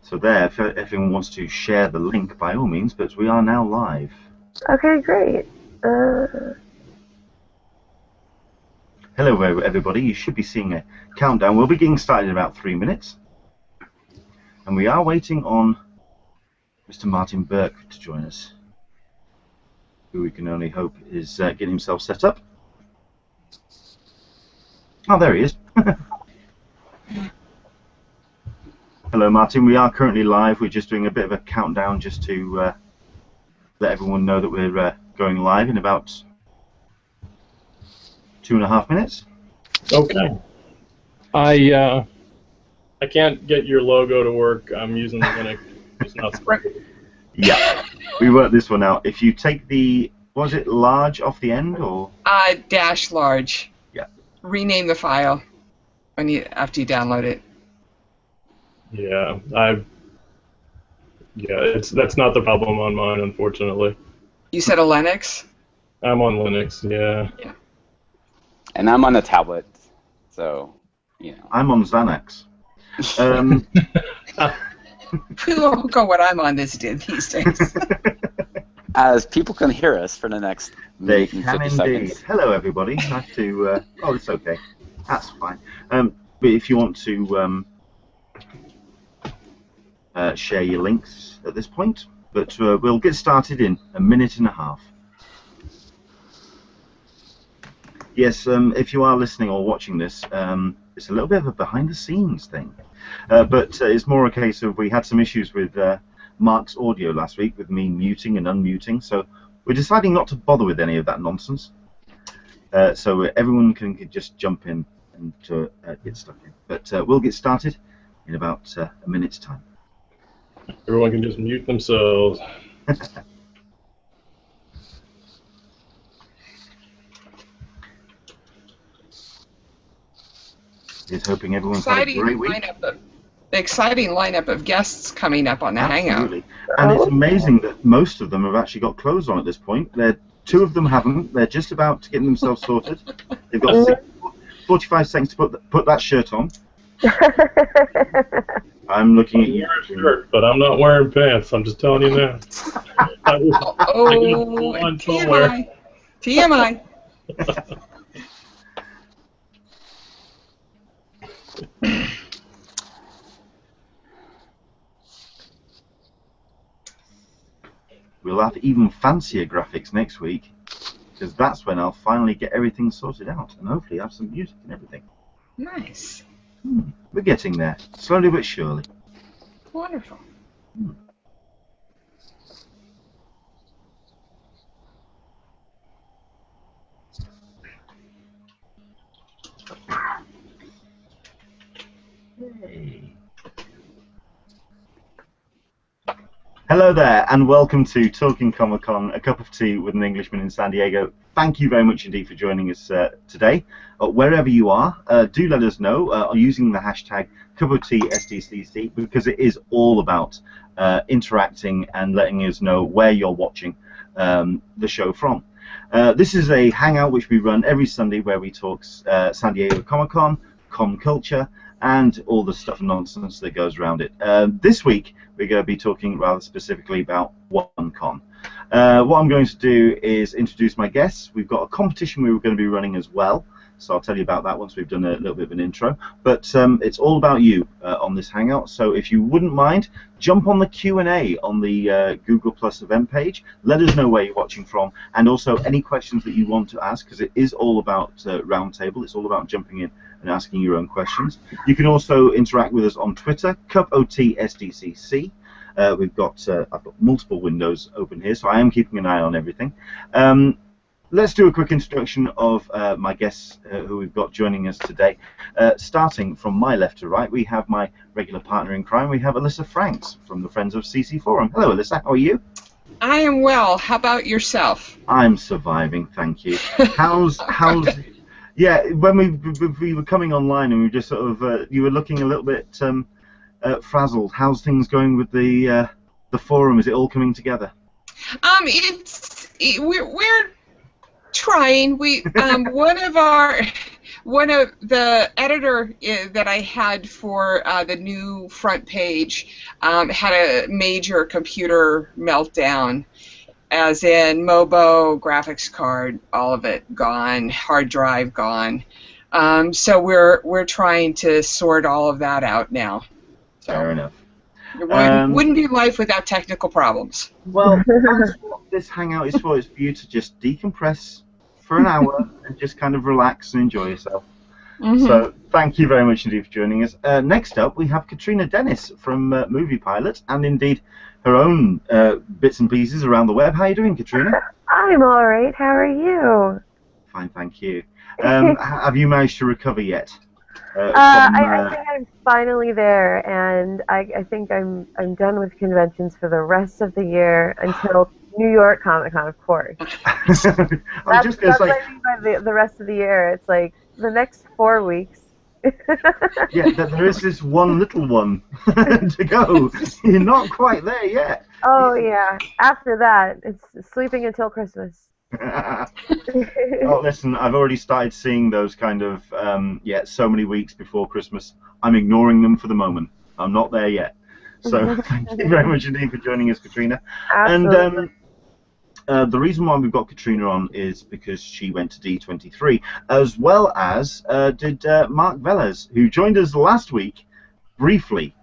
So there, if everyone wants to share the link, by all means, but we are now live. Okay, great. Hello, everybody. You should be seeing a countdown. We'll be getting started in about 3 minutes. And we are waiting on Mr. Martin Burke to join us, who we can only hope is getting himself set up. Oh, there he is. Hello, Martin. We are currently live. We're just doing a bit of a countdown just to let everyone know that we're going live in about 2.5 minutes. Okay. I can't get your logo to work. I'm using the Linux. It's not spraying. Yeah, we worked this one out. If you take the, was it large off the end or? Dash large. Yeah. Rename the file after you download it. Yeah, that's not the problem on mine, unfortunately. You said a Linux? I'm on Linux, yeah. Yeah. And I'm on a tablet, so, you know. I'm on Xanax. Look at what I'm on these days. As people can hear us for the next they can can indeed. Seconds. Hello, everybody. Nice to. Oh, it's okay. That's fine. But if you want to share your links at this point, but we'll get started in 1.5 minutes. Yes, if you are listening or watching this, it's a little bit of a behind-the-scenes thing. But it's more a case of we had some issues with Marc's audio last week with me muting and unmuting, so we're deciding not to bother with any of that nonsense. So everyone can just jump in and get stuck in. But we'll get started in about 1 minute's time. Everyone can just mute themselves. Just hoping everyone's had a great week. Exciting lineup of guests coming up on the Absolutely. Hangout. And it's amazing that most of them have actually got clothes on at this point. Two of them haven't. They're just about to get themselves sorted. They've got 45 seconds to put that shirt on. I'm looking at you. I'm wearing a shirt, but I'm not wearing pants. I'm just telling you now. TMI. TMI. We'll have even fancier graphics next week, because that's when I'll finally get everything sorted out, and hopefully have some music and everything. Nice. We're getting there, slowly but surely. Wonderful. Hey. Hello there, and welcome to Talkin Comic-Con, a cup of tea with an Englishman in San Diego. Thank you very much indeed for joining us today. Wherever you are, do let us know using the hashtag #CupOfTeaSDCC, because it is all about interacting and letting us know where you're watching the show from. This is a hangout which we run every Sunday where we talk San Diego Comic-Con, con culture, and all the stuff and nonsense that goes around it. This week, we're going to be talking rather specifically about OneCon. What I'm going to do is introduce my guests. We've got a competition we were going to be running as well, so I'll tell you about that once we've done a little bit of an intro. But it's all about you on this Hangout, so if you wouldn't mind, jump on the Q&A on the Google Plus event page. Let us know where you're watching from, and also any questions that you want to ask, because it is all about Roundtable. It's all about jumping in and asking your own questions. You can also interact with us on Twitter, #CupOfTeaSDCC. I've got multiple windows open here, so I am keeping an eye on everything. Let's do a quick introduction of my guests who we've got joining us today. Starting from my left to right, we have my regular partner in crime. We have Alyssa Franks from the Friends of CC Forum. Hello, Alyssa. How are you? I am well. How about yourself? I'm surviving, thank you. How's yeah? When we were coming online and we were just sort of you were looking a little bit frazzled. How's things going with the forum? Is it all coming together? We're trying. One of our One of the editor that I had for the new front page had a major computer meltdown, as in Mobo, graphics card, all of it gone, hard drive gone. So we're trying to sort all of that out now. So Fair enough. it wouldn't be life without technical problems. Well, that's what this hangout is for. It's for you to just decompress for an hour and just kind of relax and enjoy yourself. So thank you very much indeed for joining us. Next up, we have Katrina Dennis from Movie Pilot, and indeed her own bits and pieces around the web. How are you doing, Katrina? I'm all right. How are you? Fine, thank you. Have you managed to recover yet? I think I'm finally there, and I think I'm done with conventions for the rest of the year until New York Comic Con, of course. Just gonna say, what I mean by the rest of the year. It's like the next 4 weeks. yeah, there is this one little one to go. You're not quite there yet. Oh yeah. After that, it's sleeping until Christmas. Oh, listen, I've already started seeing those kind of, so many weeks before Christmas. I'm ignoring them for the moment. I'm not there yet. So thank you very much indeed for joining us, Katrina. Absolutely. And the reason why we've got Katrina on is because she went to D23, as well as did Marc Velez, who joined us last week, briefly,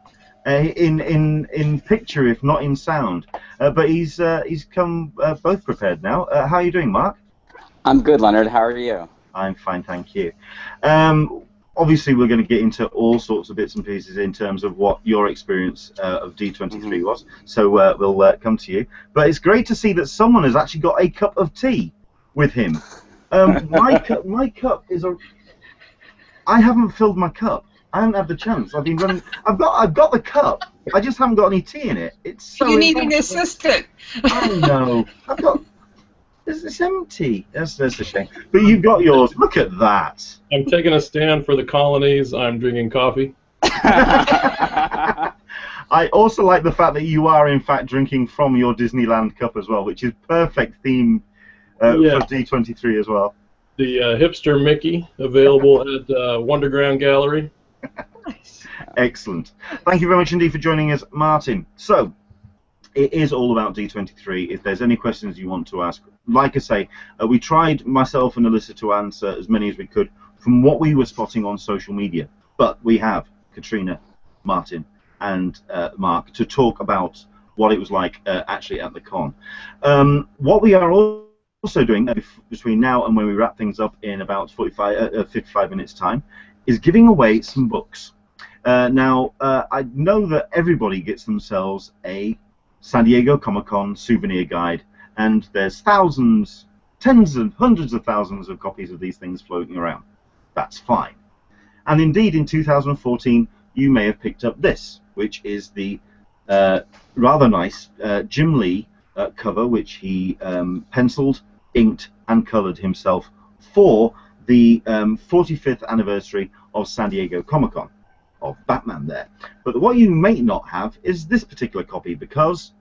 in picture, if not in sound. But he's come both prepared now. How are you doing, Marc? I'm good, Leonard. How are you? I'm fine, thank you. Obviously, we're going to get into all sorts of bits and pieces in terms of what your experience of D23 was. So we'll come to you. But it's great to see that someone has actually got a cup of tea with him. My cup is a... I haven't filled my cup. I haven't had the chance. I've been running. I've got the cup. I just haven't got any tea in it. It's so. You need an assistant. I know. I've got. It's empty. That's a shame. But you've got yours. Look at that. I'm taking a stand for the colonies. I'm drinking coffee. I also like the fact that you are in fact drinking from your Disneyland cup as well, which is perfect theme for D23 as well. The hipster Mickey, available at Wonderground Gallery. Nice. Excellent. Thank you very much indeed for joining us, Martin. So, it is all about D23. If there's any questions you want to ask, like I say, we tried, myself and Alyssa, to answer as many as we could from what we were spotting on social media. But we have Katrina, Martin, and Marc to talk about what it was like actually at the con. What we are also doing between now and when we wrap things up in about 55 minutes time is giving away some books. Now, I know that everybody gets themselves a San Diego Comic-Con souvenir guide, and there's thousands, tens and hundreds of thousands of copies of these things floating around. That's fine. And indeed, in 2014, you may have picked up this, which is the rather nice Jim Lee cover, which he penciled, inked, and colored himself for the 45th anniversary of San Diego Comic-Con, of Batman there. But what you may not have is this particular copy, because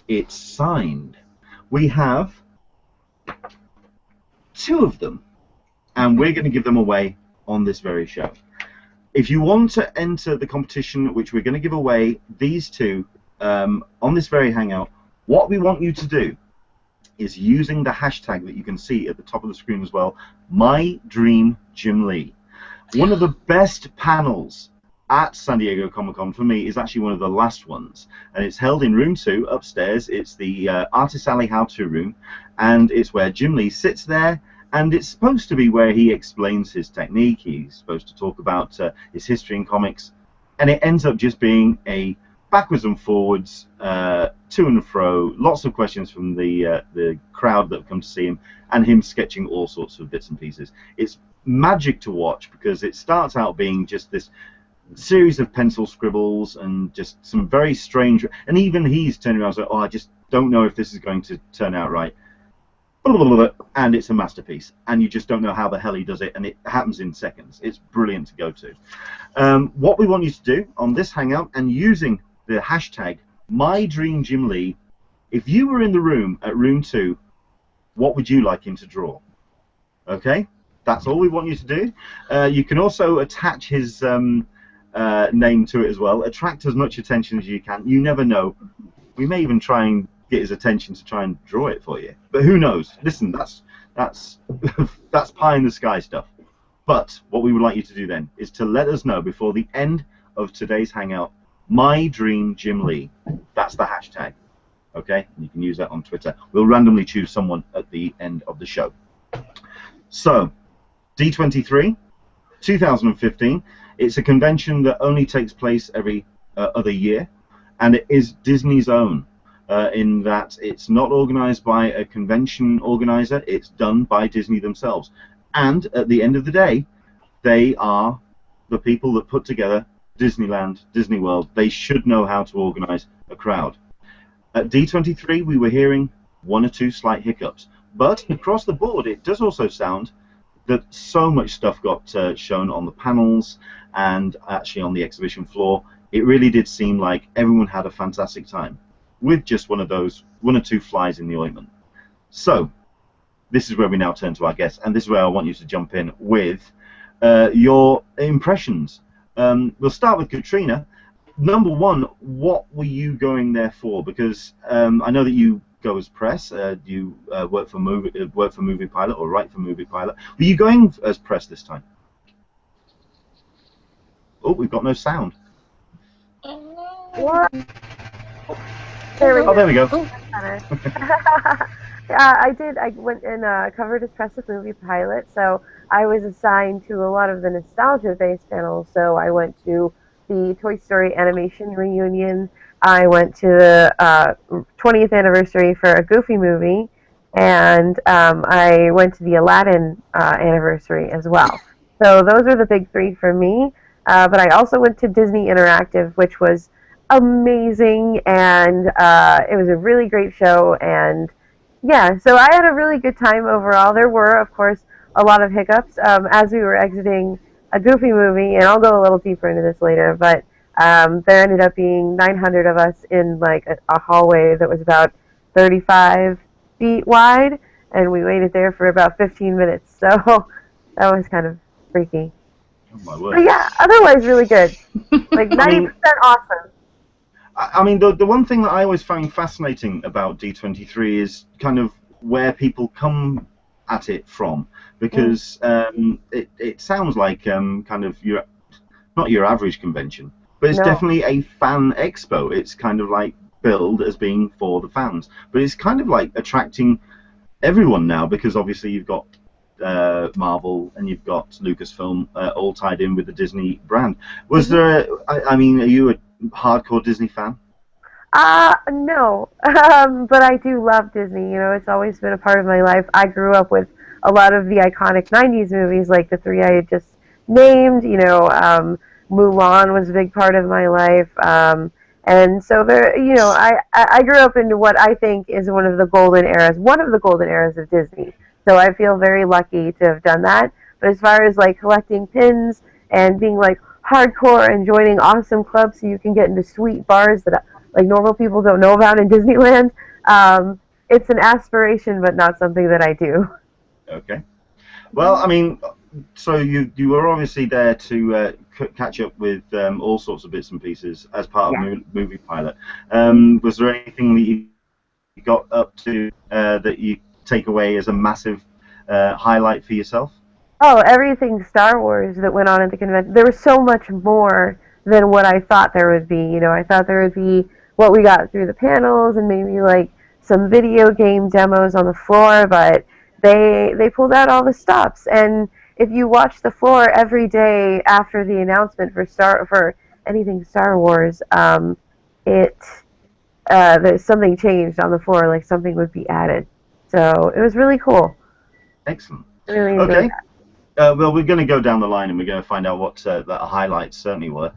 it's signed. We have 2 of them, and we're going to give them away on this very show. If you want to enter the competition, which we're going to give away these 2 on this very hangout, what we want you to do is using the hashtag that you can see at the top of the screen as well, MyDreamJimLee. One of the best panels at San Diego Comic-Con for me is actually one of the last ones, and it's held in room 2 upstairs. It's the Artist Alley how-to room, and it's where Jim Lee sits there, and it's supposed to be where he explains his technique. He's supposed to talk about his history in comics, and it ends up just being a backwards and forwards, to and fro, lots of questions from the crowd that have come to see him, and him sketching all sorts of bits and pieces. It's magic to watch, because it starts out being just this series of pencil scribbles and just some very strange, and even he's turning around and saying, oh, I just don't know if this is going to turn out right. And it's a masterpiece, and you just don't know how the hell he does it, and it happens in seconds. It's brilliant to go to. What we want you to do on this hangout, and using the hashtag MyDreamJimLee, if you were in the room at room 2, what would you like him to draw? Okay? That's all we want you to do. You can also attach his name to it as well. Attract as much attention as you can. You never know. We may even try and get his attention to try and draw it for you. But who knows? Listen, that's that's pie in the sky stuff. But what we would like you to do then is to let us know before the end of today's hangout, My Dream Jim Lee. That's the hashtag. Okay? You can use that on Twitter. We'll randomly choose someone at the end of the show. So, D23, 2015. It's a convention that only takes place every other year, and it is Disney's own. In that it's not organized by a convention organizer, it's done by Disney themselves. And at the end of the day, they are the people that put together Disneyland, Disney World. They should know how to organize a crowd. At D23, we were hearing one or two slight hiccups. But across the board, it does also sound that so much stuff got shown on the panels and actually on the exhibition floor. It really did seem like everyone had a fantastic time, with just one or two flies in the ointment. So, this is where we now turn to our guests, and this is where I want you to jump in with your impressions. We'll start with Katrina. Number one, what were you going there for? Because I know that you go as press. You work for Movie Pilot or write for Movie Pilot. Were you going as press this time? Oh, we've got no sound. What? There we go. Oh, there we go. I did. I went and covered as press with Movie Pilot, so I was assigned to a lot of the nostalgia-based panels. So I went to the Toy Story animation reunion. I went to the 20th anniversary for a Goofy movie, and I went to the Aladdin anniversary as well. So those are the big three for me. But I also went to Disney Interactive, which was amazing, and it was a really great show. And yeah, so I had a really good time overall. There were, of course, a lot of hiccups as we were exiting a Goofy movie, and I'll go a little deeper into this later, but there ended up being 900 of us in like a hallway that was about 35 feet wide, and we waited there for about 15 minutes, so that was kind of freaky. Oh my word. But yeah, otherwise really good. Like 90% awesome. I mean, the one thing that I always find fascinating about D23 is kind of where people come at it from, because it sounds like kind of not your average convention, but it's definitely a fan expo. It's kind of like billed as being for the fans, but it's kind of like attracting everyone now, because obviously you've got Marvel and you've got Lucasfilm all tied in with the Disney brand. Was there I mean, are you a hardcore Disney fan? No, but I do love Disney. You know, it's always been a part of my life. I grew up with a lot of the iconic 90s movies, like the three I had just named. You know, Mulan was a big part of my life. And so there, you know, I grew up into what I think is one of the golden eras of Disney. So I feel very lucky to have done that. But as far as like collecting pins and being like hardcore and joining awesome clubs so you can get into sweet bars that like normal people don't know about in Disneyland, it's an aspiration, but not something that I do. Okay. Well, I mean, so you were obviously there to catch up with all sorts of bits and pieces as part of Movie Pilot. Was there anything that you got up to that you take away as a massive highlight for yourself? Oh, everything Star Wars that went on at the convention. There was so much more than what I thought there would be. You know, I thought there would be what we got through the panels and maybe like some video game demos on the floor, but they pulled out all the stops. And if you watch the floor every day after the announcement for anything Star Wars, there's something changed on the floor, like something would be added. So it was really cool. Excellent. I really enjoyed that. Well, we're going to go down the line and we're going to find out what the highlights certainly were.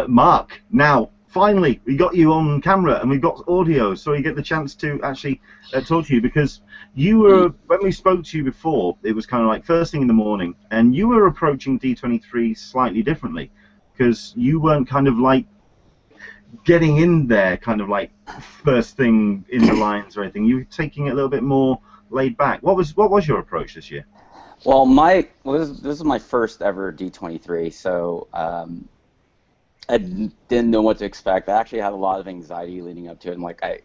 Mark, now, finally, we got you on camera and we've got audio, so we get the chance to actually talk to you, because you were, when we spoke to you before, it was kind of like first thing in the morning, and you were approaching D23 slightly differently, because you weren't kind of like getting in there kind of like first thing in the lines or anything. You were taking it a little bit more laid back. What was your approach this year? Well, this is my first ever D23, so I didn't know what to expect. I actually had a lot of anxiety leading up to it, and like I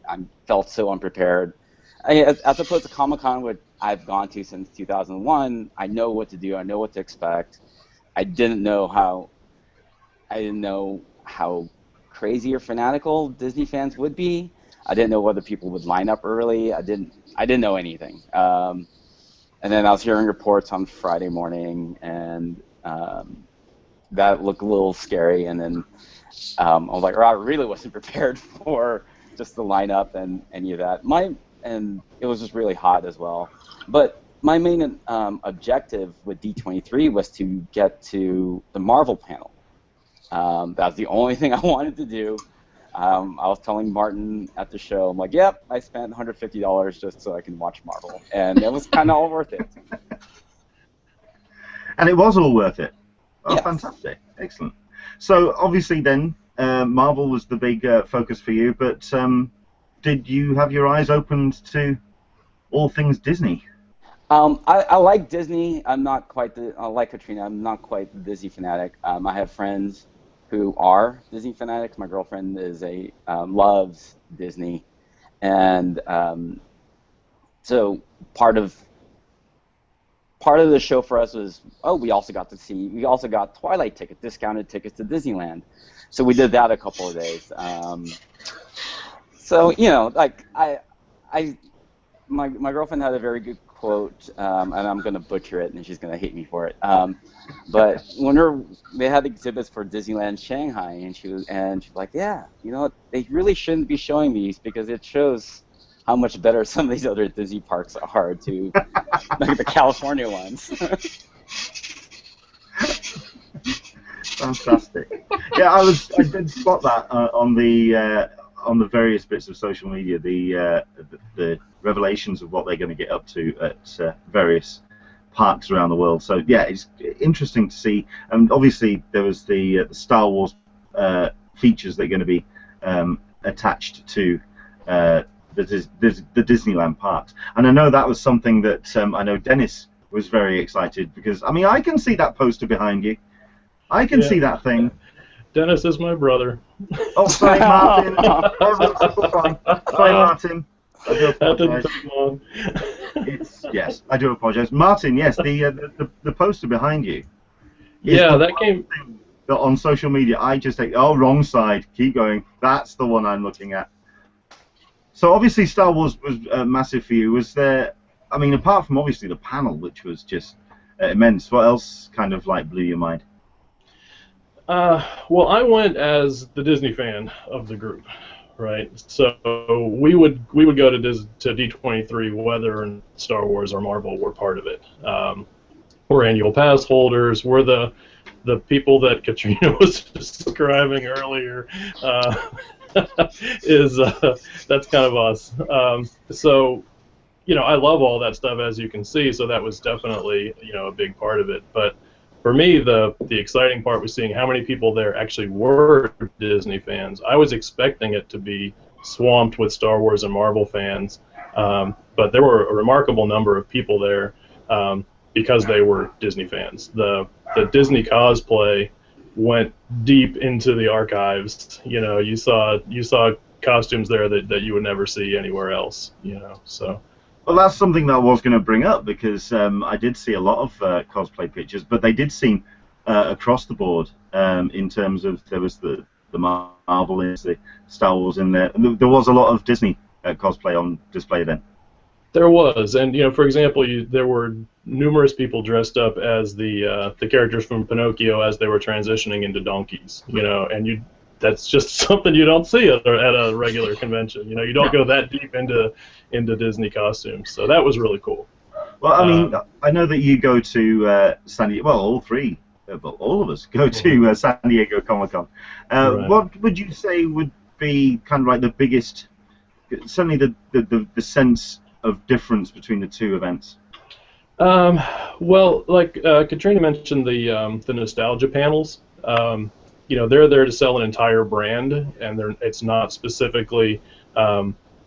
felt so unprepared. As opposed to Comic-Con, which I've gone to since 2001, I know what to do. I know what to expect. I didn't know how crazy or fanatical Disney fans would be. I didn't know whether people would line up early. I didn't know anything. And then I was hearing reports on Friday morning, and that looked a little scary. And then I was like, oh, I really wasn't prepared for just the lineup and any of that. And it was just really hot as well. But my main objective with D23 was to get to the Marvel panel. That's the only thing I wanted to do. I was telling Martin at the show, I'm like, yep, I spent $150 just so I can watch Marvel. And it was kind of all worth it. And it was all worth it. Oh, yes. Fantastic. Excellent. So, obviously then, Marvel was the big focus for you, but did you have your eyes opened to all things Disney? I like Disney. I like Katrina. I'm not quite the Disney fanatic. I have friends who are Disney fanatics. My girlfriend loves Disney, and so part of the show for us was, we also got Twilight discounted tickets to Disneyland, so we did that a couple of days. So like my girlfriend had a very good quote, and I'm going to butcher it, and she's going to hate me for it. But when they had exhibits for Disneyland Shanghai, and she's like, yeah, they really shouldn't be showing these because it shows how much better some of these other Disney parks are to like the California ones. Fantastic. Yeah, I did spot that on the various bits of social media, the revelations of what they're going to get up to at various parks around the world. So yeah, it's interesting to see. And obviously there was the Star Wars features that are going to be attached to the Disneyland parks. And I know that was something that I know Dennis was very excited because, I mean, I can see that poster behind you. I can see that thing. Dennis is my brother. Oh, sorry, Martin. Sorry, Martin. I do apologize. Yes, I do apologize. Martin, yes, the poster behind you. Yeah, that came. That on social media, I just think, wrong side. Keep going. That's the one I'm looking at. So obviously, Star Wars was massive for you. Was there? I mean, apart from obviously the panel, which was just immense. What else kind of like blew your mind? Well, I went as the Disney fan of the group, right? So we would go to D23 whether Star Wars or Marvel were part of it. We're annual pass holders. We're the people that Katrina was describing earlier. That's kind of us. So I love all that stuff, as you can see. So that was definitely a big part of it, but. For me, the exciting part was seeing how many people there actually were Disney fans. I was expecting it to be swamped with Star Wars and Marvel fans, but there were a remarkable number of people there because they were Disney fans. The Disney cosplay went deep into the archives. You saw costumes there that you would never see anywhere else. So. Well, that's something that I was going to bring up because I did see a lot of cosplay pictures, but they did seem across the board in terms of there was the Marvel, the Star Wars in there. There was a lot of Disney cosplay on display then. There was, and for example, there were numerous people dressed up as the characters from Pinocchio as they were transitioning into donkeys. And that's just something you don't see at a regular convention. You don't go that deep into Disney costumes. So that was really cool. Well, I mean, I know that you go to San Diego. Well, all of us go to San Diego Comic-Con. Right. What would you say would be kind of like the biggest, certainly the sense of difference between the two events? Well, like Katrina mentioned, the nostalgia panels. They're there to sell an entire brand, and it's not specifically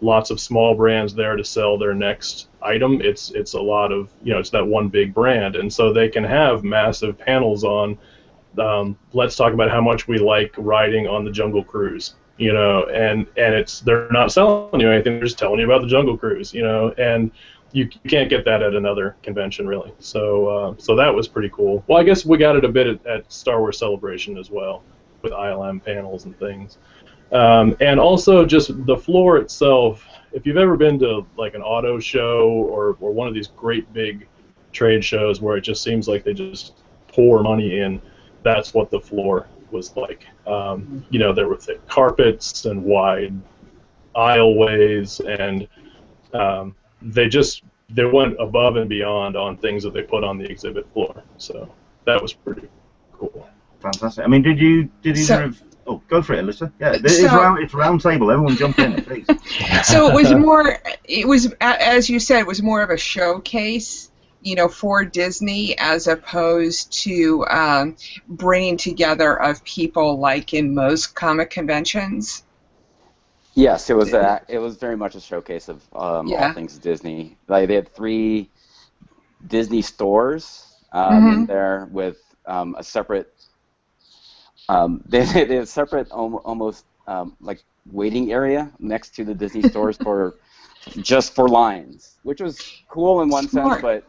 lots of small brands there to sell their next item. It's a lot of, it's that one big brand, and so they can have massive panels on. Let's talk about how much we like riding on the Jungle Cruise, and they're not selling you anything, they're just telling you about the Jungle Cruise, and you can't get that at another convention really. So that was pretty cool. Well, I guess we got it a bit at Star Wars Celebration as well, with ILM panels and things. And also just the floor itself, if you've ever been to like an auto show or one of these great big trade shows where it just seems like they just pour money in, that's what the floor was like. There were thick carpets and wide aisleways, and they went above and beyond on things that they put on the exhibit floor. So that was pretty cool. Fantastic. I mean, did you sort of? Oh, go for it, Alyssa. Yeah, it's round table. Everyone jump in, please. So it was as you said, it was more of a showcase, for Disney, as opposed to bringing together of people like in most comic conventions. Yes, it was very much a showcase of all things Disney. Like, they had 3 Disney stores in there with a separate. They had a separate almost like waiting area next to the Disney stores just for lines, which was cool in one sense, but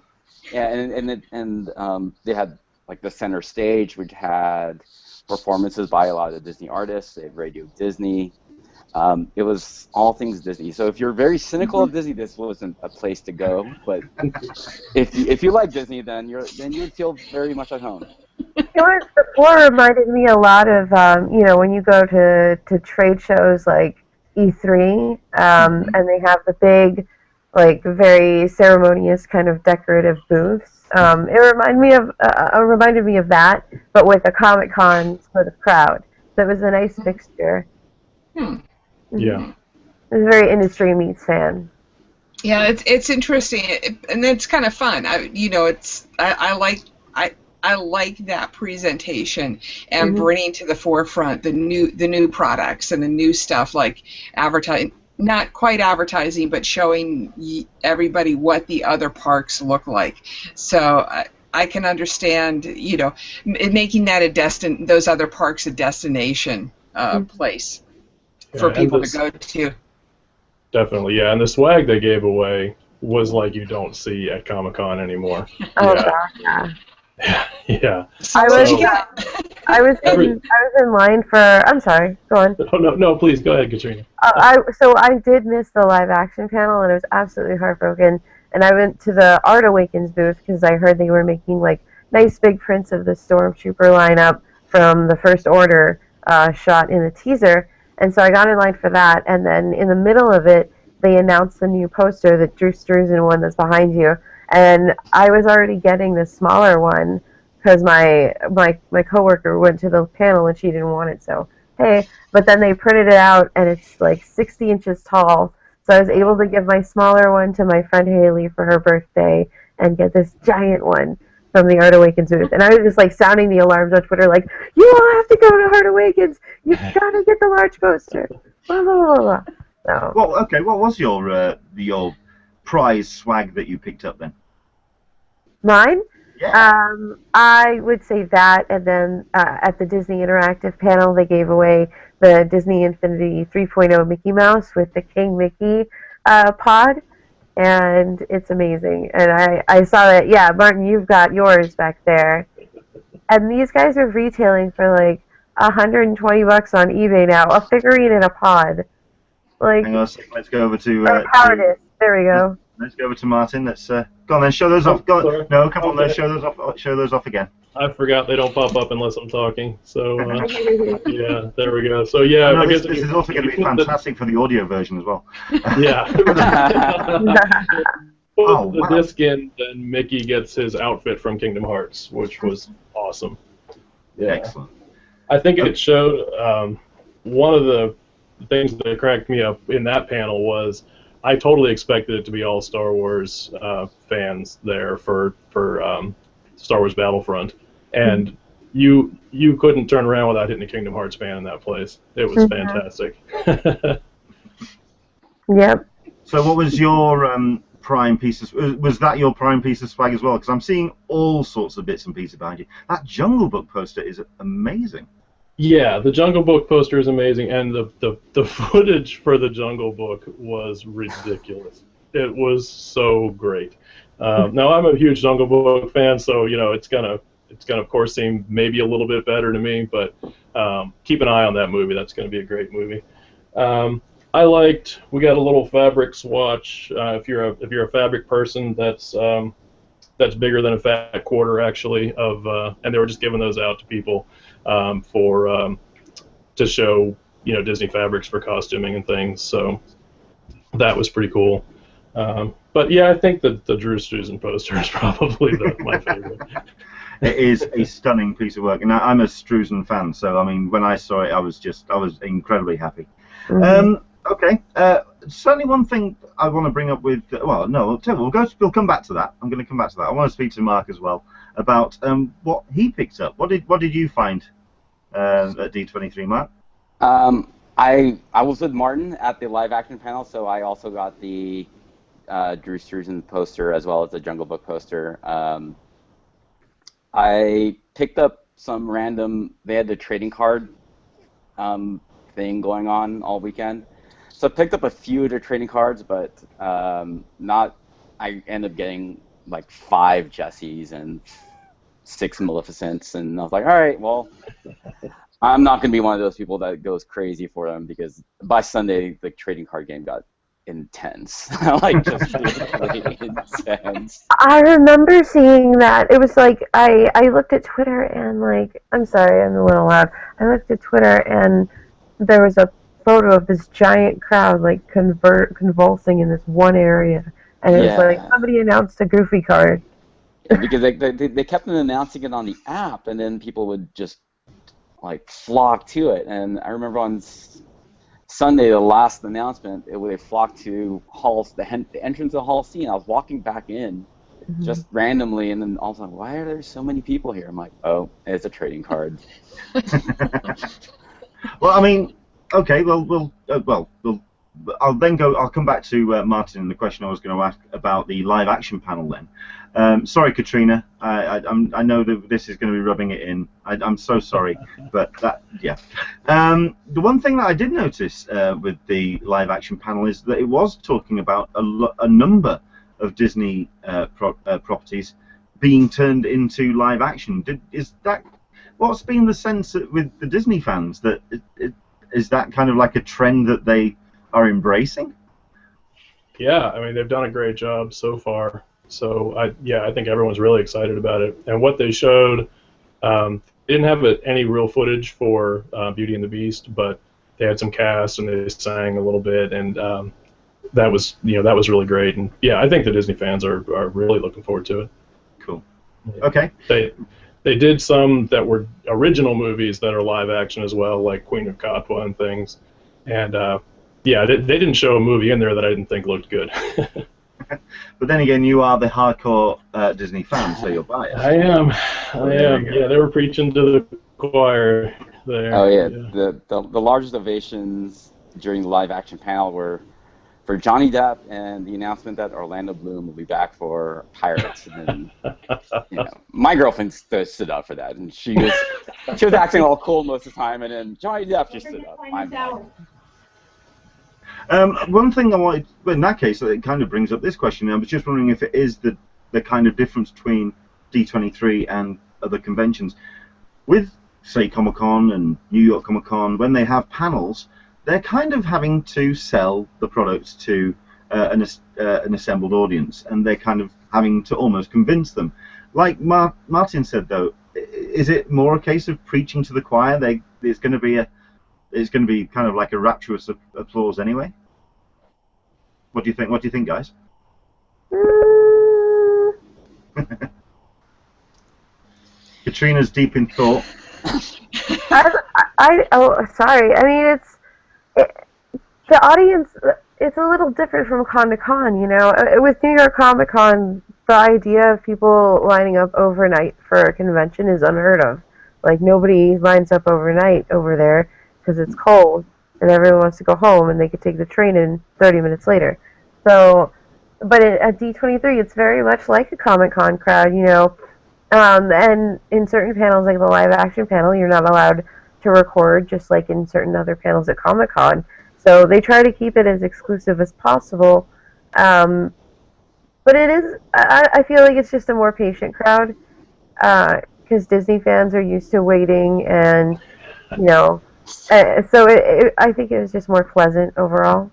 yeah, and they had like the center stage, which had performances by a lot of the Disney artists. They had Radio Disney. It was all things Disney. So if you're very cynical of Disney, this wasn't a place to go. But if you like Disney, then you'd feel very much at home. The floor reminded me a lot of, when you go to trade shows like E3, and they have the big, like, very ceremonious kind of decorative booths. It reminded me of that, but with a Comic-Con sort of crowd. So it was a nice mixture. Yeah. It was very industry meets fan. Yeah, it's interesting, and it's kind of fun. I like that presentation and bringing to the forefront the new products and the new stuff, like advertising, not quite advertising, but showing everybody what the other parks look like. So I can understand, making that those other parks a destination place for people to go to. Definitely, yeah. And the swag they gave away was like you don't see at Comic-Con anymore. Oh, God, yeah. Yeah. I was in line for. I'm sorry. Go on. No, please go ahead, Katrina. So I did miss the live action panel, and I was absolutely heartbroken. And I went to the Art Awakens booth because I heard they were making like nice big prints of the Stormtrooper lineup from the First Order shot in the teaser. And so I got in line for that, and then in the middle of it, they announced the new poster, the Drew Struzan one that's behind you. And I was already getting the smaller one because my coworker went to the panel and she didn't want it. So hey, but then they printed it out and it's like 60 inches tall. So I was able to give my smaller one to my friend Haley for her birthday and get this giant one from the Art Awakens booth. And I was just like sounding the alarms on Twitter, like, you all have to go to Art Awakens. You've got to get the large poster. Blah blah blah blah. So. Well, okay. What was your prize swag that you picked up then? Mine? Yeah. I would say that, and then at the Disney Interactive panel, they gave away the Disney Infinity 3.0 Mickey Mouse with the King Mickey pod, and it's amazing. And I saw that, yeah, Martin, you've got yours back there. And these guys are retailing for like $120 on eBay now, a figurine in a pod. Like, hang on a second, let's go over to... cowardice. There we go. Let's go over to Martin. Let's go on then. Show those off. No, come on. Let's show those off. Show those off again. I forgot they don't pop up unless I'm talking. So yeah, there we go. So yeah, I guess this is also going to be fantastic for the audio version as well. Yeah. Oh, the disc in, then Mickey gets his outfit from Kingdom Hearts, which was awesome. Yeah. Excellent. I think it showed one of the things that cracked me up in that panel was I totally expected it to be all Star Wars fans there for Star Wars Battlefront, and you couldn't turn around without hitting a Kingdom Hearts fan in that place. It was fantastic. Yep. So what was your prime piece of, was that your prime piece of swag as well? Because I'm seeing all sorts of bits and pieces behind you. That Jungle Book poster is amazing. Yeah, the Jungle Book poster is amazing, and the footage for the Jungle Book was ridiculous. It was so great. Now I'm a huge Jungle Book fan, so it's gonna of course seem maybe a little bit better to me, but keep an eye on that movie. That's gonna be a great movie. We got a little fabric swatch. If you're a fabric person, that's bigger than a fat quarter actually and they were just giving those out to people to show Disney fabrics for costuming and things. So that was pretty cool. But yeah, I think the Drew Struzan poster is probably my favorite. It is a stunning piece of work, and I'm a Struzan fan, so I mean, when I saw it, I was incredibly happy. Mm-hmm. Okay, certainly one thing I want to bring up with, well, no, we'll come back to that. I'm going to come back to that. I want to speak to Marc as well about what he picked up. What did you find at D23, Marc? I was with Martin at the live action panel, so I also got the Drew Struzan poster as well as the Jungle Book poster. I picked up some random. They had the trading card thing going on all weekend. So I picked up a few of their trading cards, but not. I ended up getting like 5 Jessies and 6 Maleficents, and I was like, all right, well, I'm not going to be one of those people that goes crazy for them, because by Sunday the trading card game got intense, like just really intense. I remember seeing that. It was like I looked at Twitter and like, I'm sorry, I'm a little loud. I looked at Twitter and there was a photo of this giant crowd like convulsing in this one area, and it was like somebody announced a Goofy card. Yeah, because they kept on announcing it on the app, and then people would just like flock to it. And I remember on Sunday, the last announcement, they flocked to the entrance of Hall C, and I was walking back in just randomly, and then all of a sudden, why are there so many people here? I'm like, oh, it's a trading card. Well, I mean, okay, I'll come back to Martin and the question I was going to ask about the live action panel then. Sorry, Katrina, I know that this is going to be rubbing it in. I'm so sorry, but yeah. The one thing that I did notice with the live action panel is that it was talking about a number of Disney properties being turned into live action. What's been the sense with the Disney fans, that is that kind of like a trend that they are embracing? Yeah, I mean, they've done a great job so far. So I think everyone's really excited about it. And what they showed, didn't have any real footage for Beauty and the Beast, but they had some cast and they sang a little bit, and that was really great. And yeah, I think the Disney fans are really looking forward to it. Cool. Okay. They did some that were original movies that are live action as well, like Queen of Katwa and things. And they didn't show a movie in there that I didn't think looked good. But then again, you are the hardcore Disney fan, so you're biased. I am. Yeah, they were preaching to the choir there. Oh yeah. The largest ovations during the live action panel were for Johnny Depp and the announcement that Orlando Bloom will be back for Pirates. And then, my girlfriend stood up for that, and she was acting all cool most of the time, and then Johnny Depp just stood up. One thing I wanted, in that case, it kind of brings up this question. I was just wondering if it is the kind of difference between D23 and other conventions. With, say, Comic-Con and New York Comic-Con, when they have panels, they're kind of having to sell the products to an assembled audience, and they're kind of having to almost convince them. Like Martin said, though, is it more a case of preaching to the choir? It's going to be kind of like a rapturous applause anyway. What do you think? What do you think, guys? Katrina's deep in thought. Sorry. I mean, the audience. It's a little different from con to con, With New York Comic Con, the idea of people lining up overnight for a convention is unheard of. Like, nobody lines up overnight over there because it's cold, and everyone wants to go home, and they could take the train in 30 minutes later. So, but at D23, it's very much like a Comic-Con crowd, you know. And in certain panels, like the live action panel, you're not allowed to record, just like in certain other panels at Comic-Con. So they try to keep it as exclusive as possible. But it is, I feel like it's just a more patient crowd, because Disney fans are used to waiting, and, you know, so I think it was just more pleasant overall.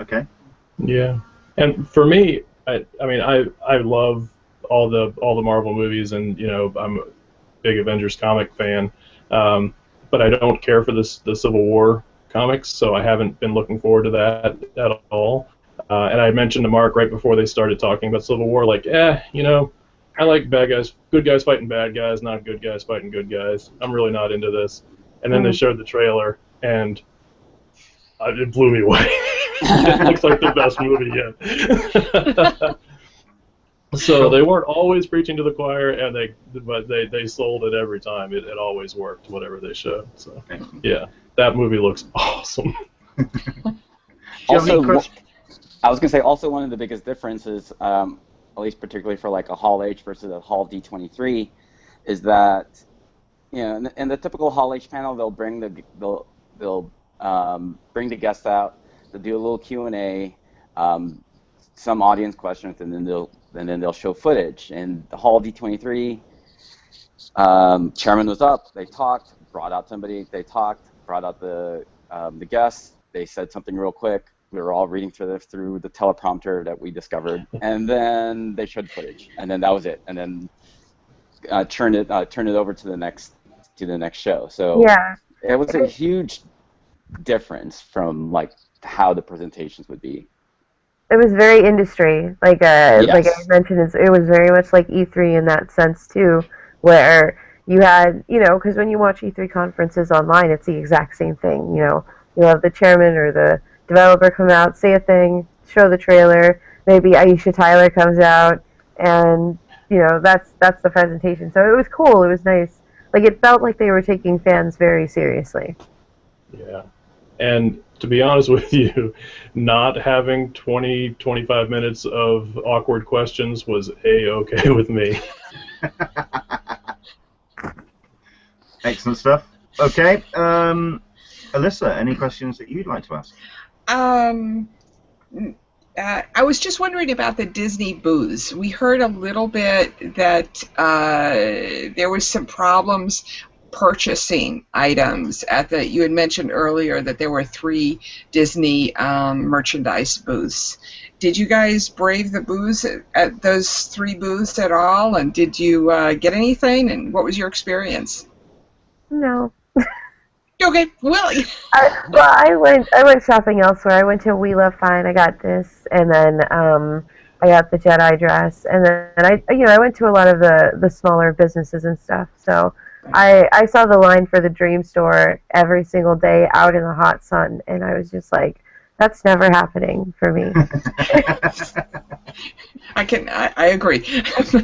Okay. Yeah, and for me, I mean, I love all the Marvel movies, and you know, I'm a big Avengers comic fan, but I don't care for the Civil War comics, so I haven't been looking forward to that at all. And I mentioned to Mark right before they started talking about Civil War, like, you know, I like good guys fighting bad guys, not good guys fighting good guys. I'm really not into this. And then they showed the trailer, and it blew me away. It looks like the best movie yet. So they weren't always preaching to the choir, but they sold it every time. It always worked, whatever they showed. So yeah, that movie looks awesome. Also, I was gonna say also one of the biggest differences, at least particularly for like a Hall H versus a Hall D23, is that, you know, in the typical Hall H panel, they'll bring the guests out, they'll do a little Q&A, some audience questions, and then they'll show footage. And the Hall D23, chairman was up, they talked, brought out somebody, they talked, brought out the guests, they said something real quick. We were all reading through the teleprompter that we discovered, and then they showed footage, and then that was it, and then turned it over to the next show. So Yeah. it was a huge difference from like how the presentations would be. It was very industry, like Yes. like I mentioned, it was very much like E3 in that sense too, where you had, you know, because when you watch E3 conferences online, it's the exact same thing. You know, you have the chairman or the developer come out, say a thing, show the trailer, maybe Aisha Tyler comes out, and, you know, that's the presentation. So it was cool. It was nice. Like, it felt like they were taking fans very seriously. Yeah, and to be honest with you, not having 20-25 minutes of awkward questions was A-okay with me. Excellent stuff. Okay, Alyssa, any questions that you'd like to ask? I was just wondering about the Disney booths. We heard a little bit that there was some problems purchasing items you had mentioned earlier that there were 3 Disney merchandise booths. Did you guys brave the booths at those 3 booths at all? And did you get anything? And what was your experience? No. Okay, well. I went shopping elsewhere. I went to We Love Fine. I got this, and then I got the Jedi dress, and then I went to a lot of the smaller businesses and stuff. So I saw the line for the Dream Store every single day out in the hot sun, and I was just like, that's never happening for me. I agree. I'm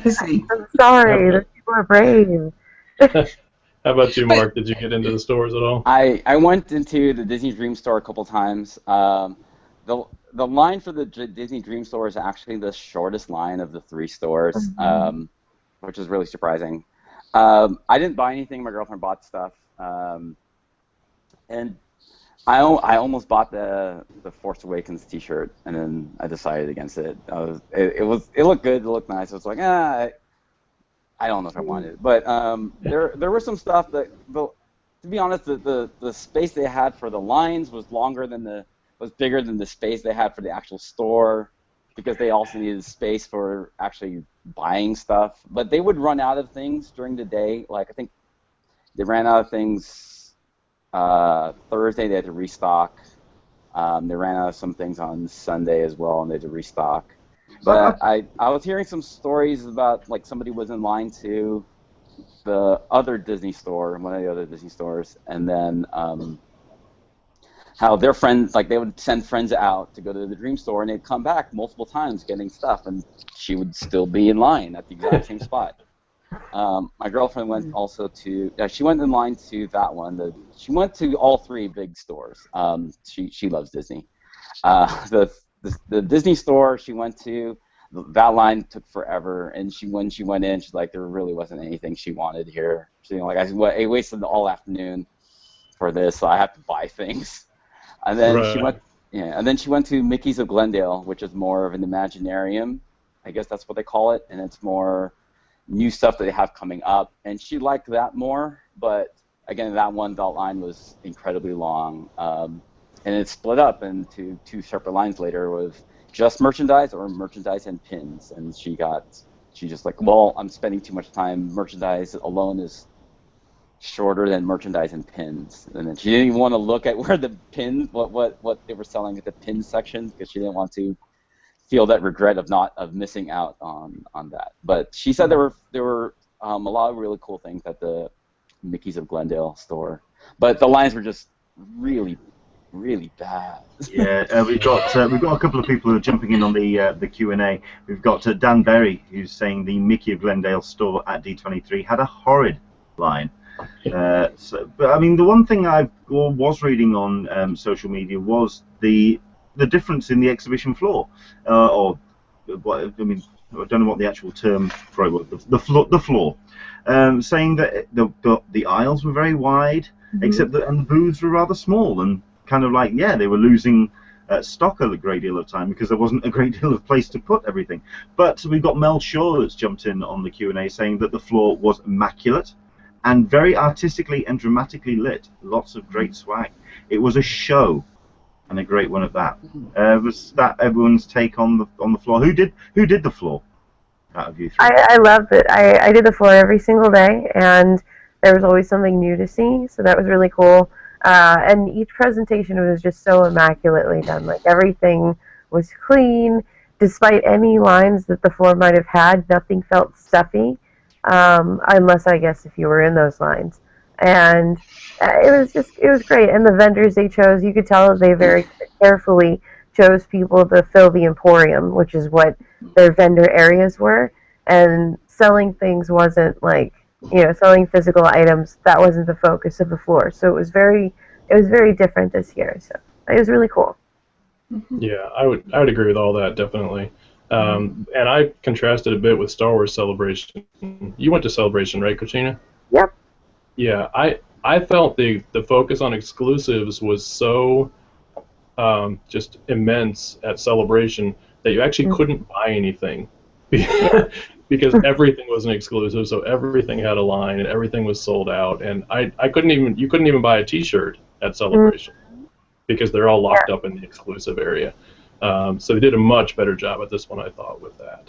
sorry. Those people are brave. How about you, Mark? Did you get into the stores at all? I went into the Disney Dream Store a couple times. The line for the Disney Dream Store is actually the shortest line of the 3 stores, which is really surprising. I didn't buy anything. My girlfriend bought stuff, and I almost bought the Force Awakens T-shirt, and then I decided against it. It looked good. It looked nice. I was like, I don't know if I want it, but there was some stuff that, to be honest, the space they had for the lines was bigger than the space they had for the actual store, because they also needed space for actually buying stuff. But they would run out of things during the day. Like, I think they ran out of things Thursday. They had to restock. They ran out of some things on Sunday as well, and they had to restock. But I was hearing some stories about, like, somebody was in line to the other Disney store, one of the other Disney stores, and then how their friends, like, they would send friends out to go to the Dream Store, and they'd come back multiple times getting stuff, and she would still be in line at the exact same spot. My girlfriend went also to. She went in line to that one. She went to all three big stores. She loves Disney. The Disney store she went to, that line took forever. And when she went in, she's like, there really wasn't anything she wanted here. She like, I wasted all afternoon for this, so I have to buy things. And then she Right. went. Yeah, and then she went to Mickey's of Glendale, which is more of an Imaginarium. I guess that's what they call it, and it's more new stuff that they have coming up, and she liked that more. But again, that line was incredibly long, and it split up into two separate lines later with just merchandise or merchandise and pins. And she just like, well, I'm spending too much time. Merchandise alone is shorter than merchandise and pins. And then she didn't even want to look at where the pins, what they were selling at the pins section, because she didn't want to feel that regret of missing out on that. But she said there were a lot of really cool things at the Mickey's of Glendale store, but the lines were just really, really bad. Yeah, we've got a couple of people who are jumping in on the Q&A. We've got Dan Berry, who's saying the Mickey of Glendale store at D23 had a horrid line. But I mean, the one thing I was reading on social media was the difference in the exhibition floor, or what I mean, I don't know what the actual term for it was. The floor, saying that the aisles were very wide, except that and the booths were rather small, and kind of like they were losing stock a great deal of time because there wasn't a great deal of place to put everything. But we've got Mel Shaw that's jumped in on the Q&A saying that the floor was immaculate and very artistically and dramatically lit. Lots of great swag. It was a show, and a great one at that. Was that everyone's take on the floor? Who did the floor out of you three? I loved it. I did the floor every single day, and there was always something new to see, so that was really cool. And each presentation was just so immaculately done. Like, everything was clean. Despite any lines that the floor might have had, nothing felt stuffy, unless, I guess, if you were in those lines. And it was great. And the vendors they chose, you could tell they very carefully chose people to fill the emporium, which is what their vendor areas were. And selling things wasn't like, selling physical items, that wasn't the focus of the floor. So it was very different this year. So it was really cool. Yeah, I would agree with all that, definitely. And I contrasted a bit with Star Wars Celebration. You went to Celebration, right, Katrina? Yep. Yeah, I felt the focus on exclusives was so just immense at Celebration that you actually couldn't buy anything because everything was an exclusive. So everything had a line and everything was sold out. And you couldn't even buy a T-shirt at Celebration because they're all locked up in the exclusive area. So they did a much better job at this one, I thought, with that.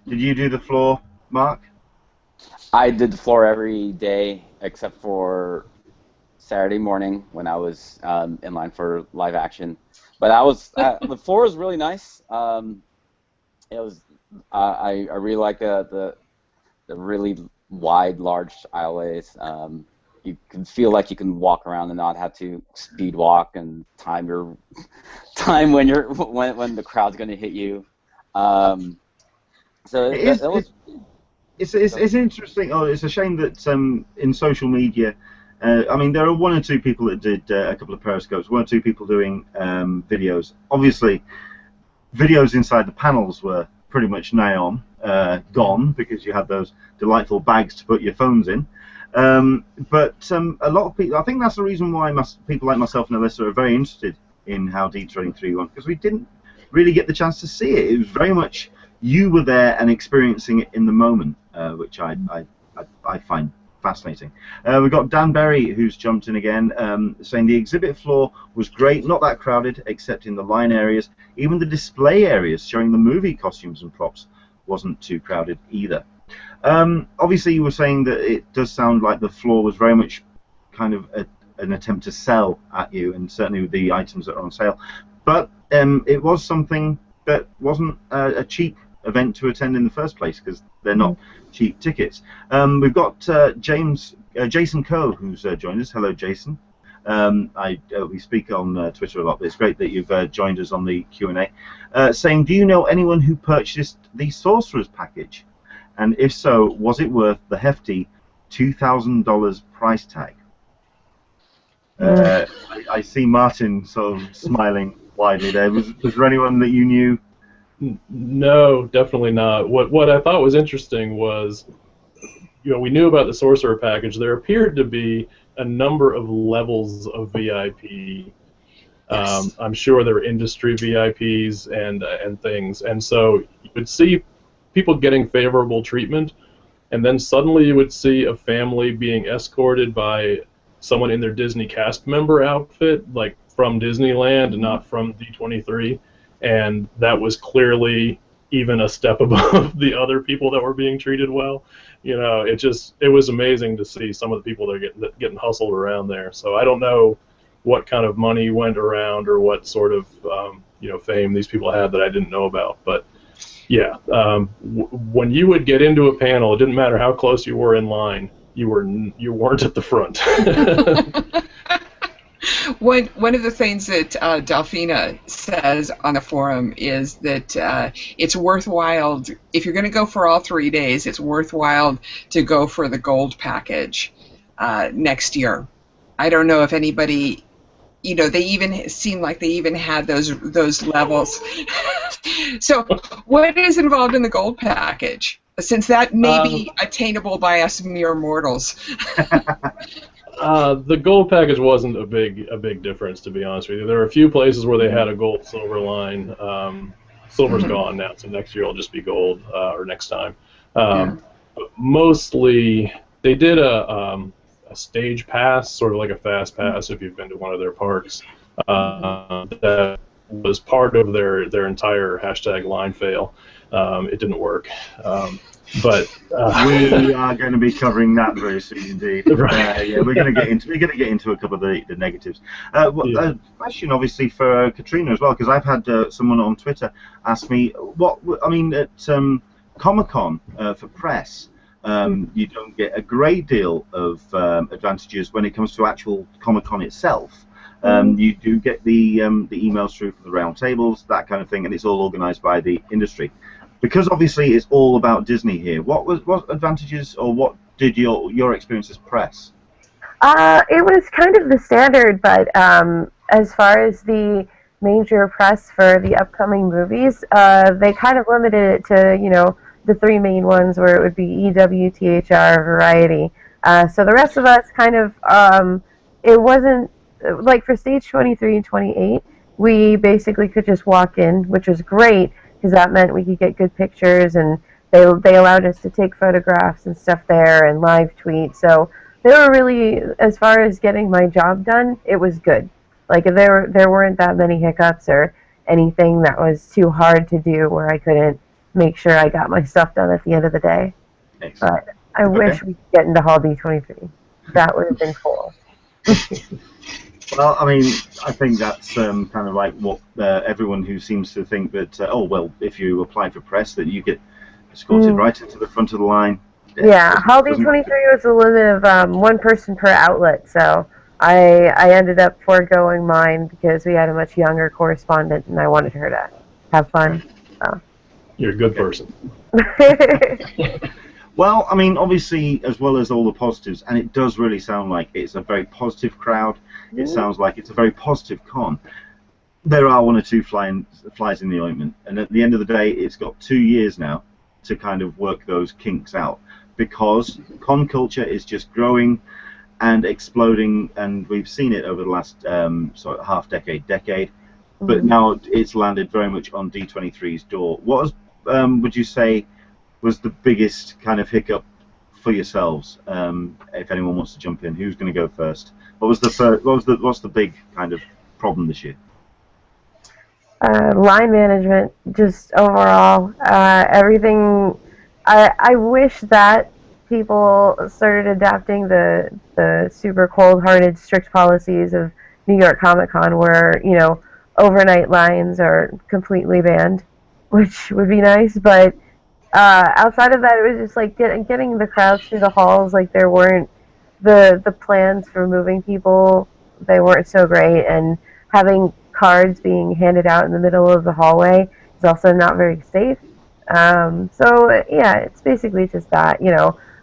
Did you do the floor, Mark? I did the floor every day except for Saturday morning when I was in line for live action. But the floor was really nice. It was I really like the really wide, large aisleways. You can feel like you can walk around and not have to speed walk and time when the crowd's going to hit you. It's interesting. Oh, it's a shame that in social media, I mean, there are one or two people that did a couple of periscopes, one or two people doing videos. Obviously, videos inside the panels were pretty much gone because you had those delightful bags to put your phones in. But a lot of people, I think that's the reason why people like myself and Alyssa are very interested in how D23 went, because we didn't really get the chance to see it. It was very much you were there and experiencing it in the moment, which I find fascinating. We've got Dan Berry, who's jumped in again, saying the exhibit floor was great, not that crowded, except in the line areas. Even the display areas showing the movie costumes and props wasn't too crowded either. Obviously, you were saying that it does sound like the floor was very much kind of an attempt to sell at you, and certainly with the items that are on sale. But it was something that wasn't a cheap event to attend in the first place, because they're not cheap tickets. We've got Jason Coe, who's joined us. Hello, Jason. We speak on Twitter a lot, but it's great that you've joined us on the Q&A. Saying, do you know anyone who purchased the Sorcerer's package? And if so, was it worth the hefty $2,000 price tag? I see Martin sort of smiling widely there. Was there anyone that you knew? No, definitely not. What I thought was interesting was, we knew about the sorcerer package. There appeared to be a number of levels of VIP. Yes. I'm sure there were industry VIPs and things, and so you would see people getting favorable treatment, and then suddenly you would see a family being escorted by someone in their Disney cast member outfit, like from Disneyland and not from D23, and that was clearly even a step above the other people that were being treated well. It was amazing to see some of the people that are getting hustled around there. So I don't know what kind of money went around or what sort of fame these people had that I didn't know about, but yeah, when you would get into a panel, it didn't matter how close you were in line, you weren't at the front. One of the things that Delphina says on the forum is that it's worthwhile, if you're going to go for all 3 days, it's worthwhile to go for the gold package next year. I don't know if anybody, they even seem like they even had those levels. So what is involved in the gold package? Since that may be attainable by us mere mortals. The gold package wasn't a big difference, to be honest with you. There are a few places where they had a gold silver line. Silver's gone now, so next year it'll just be gold, or next time. But mostly they did a stage pass, sort of like a fast pass if you've been to one of their parks. That was part of their entire hashtag line fail. It didn't work. But we are going to be covering that very soon indeed. Right. Yeah, we're going to get into a couple of the negatives. A question, obviously, for Katrina as well, because I've had someone on Twitter ask me at Comic-Con for press. You don't get a great deal of advantages when it comes to actual Comic-Con itself. You do get the emails through from the round tables, that kind of thing, and it's all organised by the industry. Because obviously it's all about Disney here. What advantages, or what did your experience as press? It was kind of the standard, but as far as the major press for the upcoming movies, they kind of limited it to the 3 main ones, where it would be EW, THR, Variety. So the rest of us kind of it wasn't like for stage 23 and 28. We basically could just walk in, which was great, because that meant we could get good pictures, and they allowed us to take photographs and stuff there and live tweet. So they were really, as far as getting my job done, it was good. Like there weren't that many hiccups or anything that was too hard to do where I couldn't make sure I got my stuff done at the end of the day. Excellent. But I wish we could get into Hall D23. That would have been cool. Well, I mean, I think that's kind of like what everyone who seems to think that, if you apply for press, that you get escorted right into the front of the line. Yeah, Hall D23 was a limit of 1 person per outlet, so I ended up foregoing mine because we had a much younger correspondent, and I wanted her to have fun. So. You're a good person. Well, I mean, obviously, as well as all the positives, and it does really sound like it's a very positive crowd. It sounds like it's a very positive con. There are 1 or 2 flies in the ointment, and at the end of the day, it's got 2 years now to kind of work those kinks out, because con culture is just growing and exploding, and we've seen it over the last sort of half decade, but now it's landed very much on D23's door. What would you say was the biggest kind of hiccup for yourselves? If anyone wants to jump in, who's going to go first? What's the big kind of problem this year? Line management, just overall, everything. I wish that people started adapting the super cold-hearted, strict policies of New York Comic Con, where overnight lines are completely banned, which would be nice. But outside of that, it was just like getting the crowds through the halls. Like there weren't the plans for moving people. They weren't so great, and having cards being handed out in the middle of the hallway is also not very safe. So yeah, it's basically just that.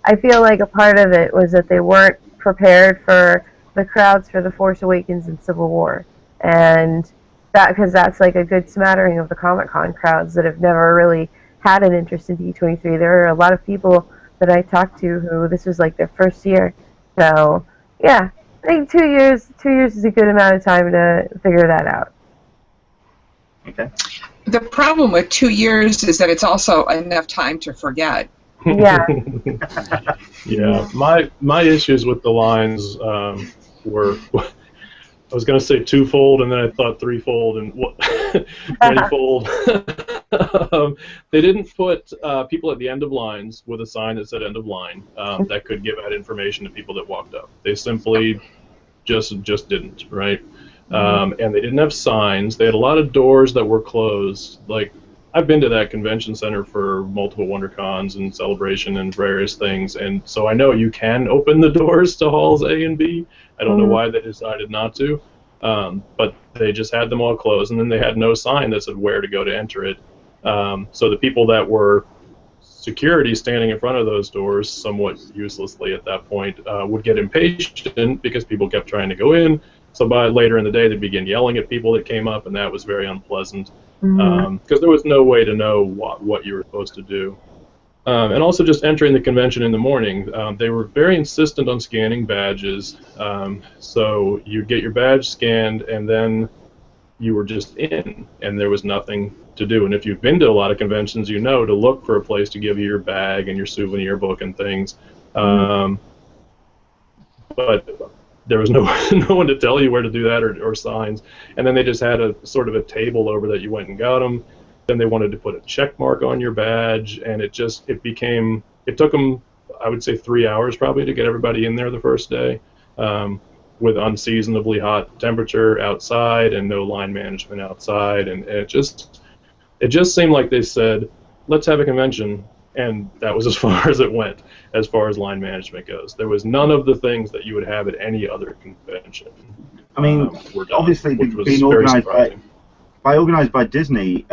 I feel like a part of it was that they weren't prepared for the crowds for The Force Awakens and Civil War, and because that's like a good smattering of the Comic Con crowds that have never really had an interest in D23. There are a lot of people that I talked to who this was like their first year. So yeah, I think 2 years. 2 years is a good amount of time to figure that out. Okay. The problem with 2 years is that it's also enough time to forget. Yeah. Yeah. My issues with the lines were, I was going to say twofold, and then I thought threefold and manyfold. They didn't put people at the end of lines with a sign that said end of line that could give out information to people that walked up. They simply just didn't, right? And they didn't have signs. They had a lot of doors that were closed. Like, I've been to that convention center for multiple WonderCons and Celebration and various things, and so I know you can open the doors to halls A and B. I don't know why they decided not to, but they just had them all closed, and then they had no sign that said where to go to enter it. So the people that were security standing in front of those doors, somewhat uselessly at that point, would get impatient because people kept trying to go in. So by later in the day, they'd begin yelling at people that came up, and that was very unpleasant because there was no way to know what you were supposed to do. And also just entering the convention in the morning, they were very insistent on scanning badges. So you'd get your badge scanned, and then you were just in, and there was nothing to do. And if you've been to a lot of conventions, you know to look for a place to give you your bag and your souvenir book and things. But there was no one to tell you where to do that or signs. And then they just had a sort of a table over that you went and got them. Then they wanted to put a check mark on your badge, and it took them, I would say, 3 hours probably to get everybody in there the first day, with unseasonably hot temperature outside and no line management outside, and it just seemed like they said, let's have a convention, and that was as far as it went as far as line management goes. There was none of the things that you would have at any other convention. I mean, were done, obviously being organized by Disney,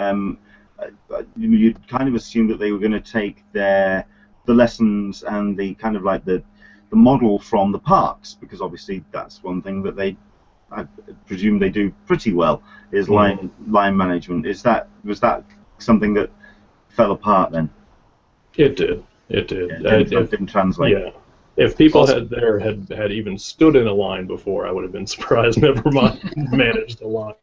you'd kind of assume that they were going to take the lessons and the kind of like the model from the parks, because obviously that's one thing that I presume they do pretty well is line management. Was that something that fell apart then? It did. It didn't translate. Yeah. If people had even stood in a line before, I would have been surprised. Never mind managed a line.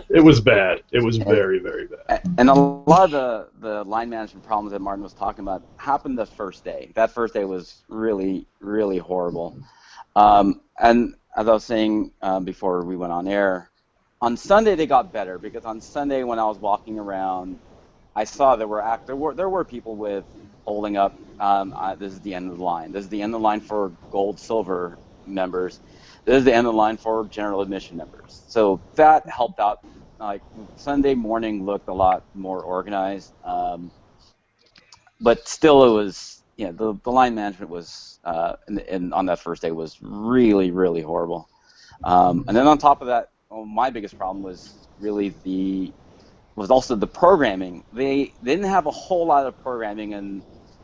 It was bad. It was very, very bad. And a lot of the line management problems that Martin was talking about happened the first day. That first day was really, really horrible. And as I was saying before we went on air, on Sunday they got better, because on Sunday when I was walking around, I saw there were people with holding up, this is the end of the line. This is the end of the line for gold, silver members. This is the end of the line for general admission members. So that helped out. Like, Sunday morning looked a lot more organized, but still it was, the line management was, on that first day was really, really horrible. And then on top of that, my biggest problem was really also the programming. They didn't have a whole lot of programming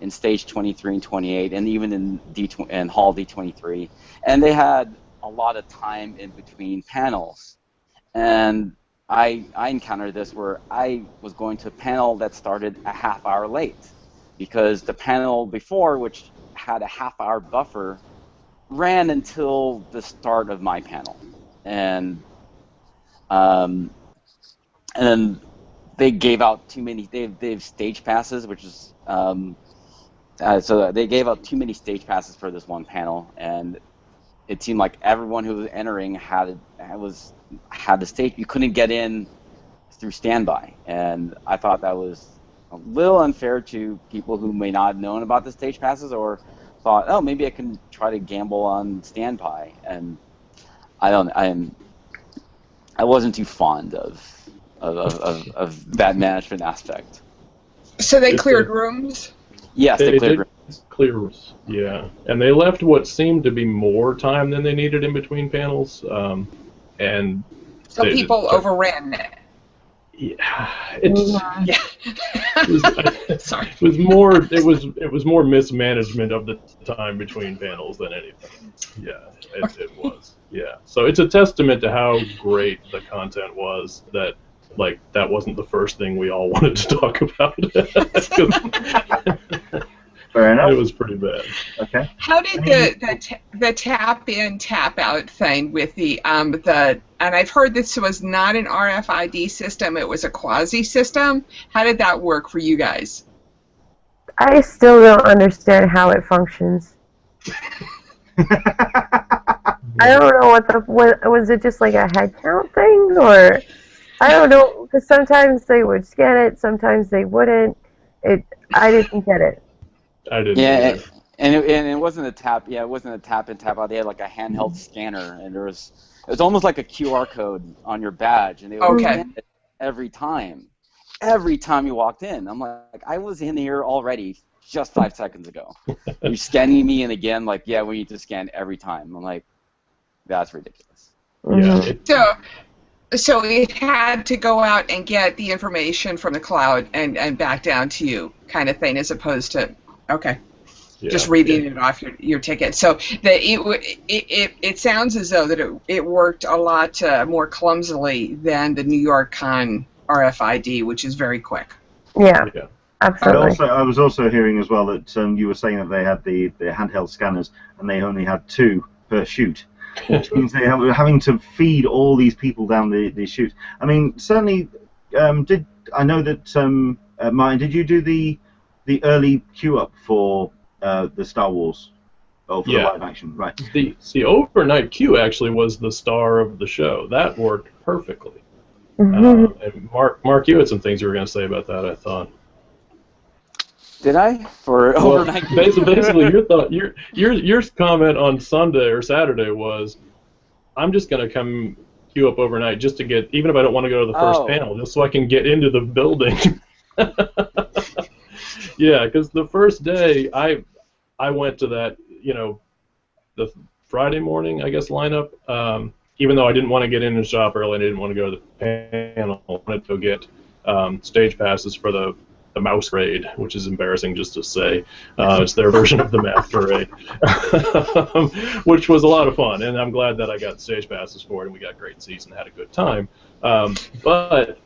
in stage 23 and 28, and even in hall D23, and they had a lot of time in between panels. And I encountered this where I was going to a panel that started a half hour late, because the panel before, which had a half-hour buffer, ran until the start of my panel, and then they gave out too many. They have stage passes, which is so they gave out too many stage passes for this one panel, and it seemed like everyone who was entering had the stage. You couldn't get in through standby, and I thought that was a little unfair to people who may not have known about the stage passes, or thought, oh, maybe I can try to gamble on standby. And I wasn't too fond of that management aspect. So they cleared rooms? Yes, they cleared rooms. Clears, yeah. And they left what seemed to be more time than they needed in between panels. And so people overran it. Yeah, it's Yeah. Sorry. it was more mismanagement of the time between panels than anything. Yeah, it was. Yeah. So it's a testament to how great the content was that like that wasn't the first thing we all wanted to talk about. Fair enough. It was pretty bad. Okay. How did the tap in tap out thing with the and I've heard this was not an RFID system, it was a quasi system. How did that work for you guys? I still don't understand how it functions. I don't know what was it, just like a head count thing, or I don't know, because sometimes they would scan it, sometimes they wouldn't. I didn't get it. I didn't Yeah, either. and it wasn't a tap. Yeah, it wasn't a tap in tap out. They had like a handheld scanner, and it was almost like a QR code on your badge, and they would Okay. scan it every time. Every time you walked in, I'm like, I was in here already just 5 seconds ago. You're scanning me in again, like, yeah, we need to scan every time. I'm like, that's ridiculous. Yeah. So it had to go out and get the information from the cloud and back down to you, kind of thing, as opposed to just reading it off your ticket. So it sounds as though that it worked a lot more clumsily than the New York Con RFID, which is very quick. Yeah. Absolutely. I was also hearing as well that you were saying that they had the handheld scanners and they only had 2 per shoot, which means they were having to feed all these people down the chute. I mean, certainly, I know that Martin, did you do the early queue up for the Star Wars? Oh, for the live action, right? The overnight queue actually was the star of the show. That worked perfectly. Mm-hmm. And Mark, you had some things you were going to say about that, I thought. Did I? For overnight? Basically, your comment on Sunday or Saturday was, I'm just going to come queue up overnight just to get, even if I don't want to go to the first panel, just so I can get into the building. Yeah, because the first day I went to that, the Friday morning, I guess, lineup. Even though I didn't want to get in and shop early, and I didn't want to go to the panel. I wanted to get stage passes for the mouse raid, which is embarrassing just to say. It's their version of the math parade, which was a lot of fun, and I'm glad that I got stage passes for it, and we got great seats and had a good time. But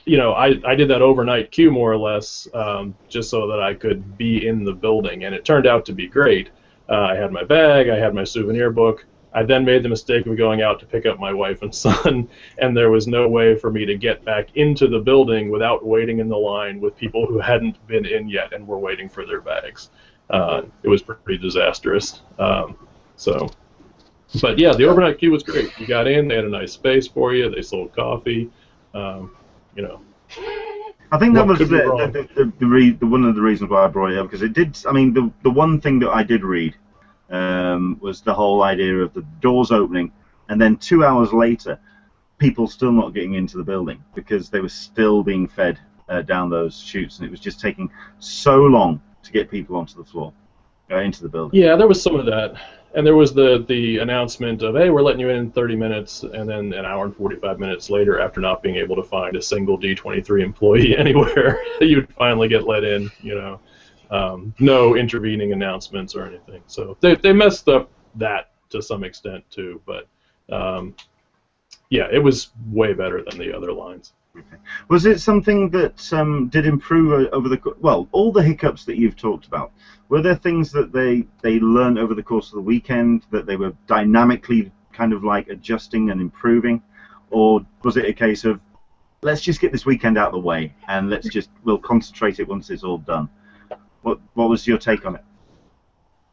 I did that overnight queue more or less just so that I could be in the building, and it turned out to be great. I had my bag, I had my souvenir book. I then made the mistake of going out to pick up my wife and son, and there was no way for me to get back into the building without waiting in the line with people who hadn't been in yet and were waiting for their bags. It was pretty disastrous. But yeah, the overnight queue was great. You got in, they had a nice space for you, they sold coffee, I think that was one of the reasons why I brought it up, because it did. I mean, the one thing that I did read was the whole idea of the doors opening, and then 2 hours later, people still not getting into the building because they were still being fed down those chutes, and it was just taking so long to get people onto the floor, into the building. Yeah, there was some of that. And there was the announcement of, hey, we're letting you in 30 minutes, and then an hour and 45 minutes later, after not being able to find a single D23 employee anywhere, you'd finally get let in, no intervening announcements or anything. So they messed up that to some extent too, but yeah, it was way better than the other lines. Okay. Was it something that did improve over all the hiccups that you've talked about? Were there things that they learned over the course of the weekend that they were dynamically kind of like adjusting and improving, or was it a case of let's just get this weekend out of the way and we'll concentrate it once it's all done? What was your take on it?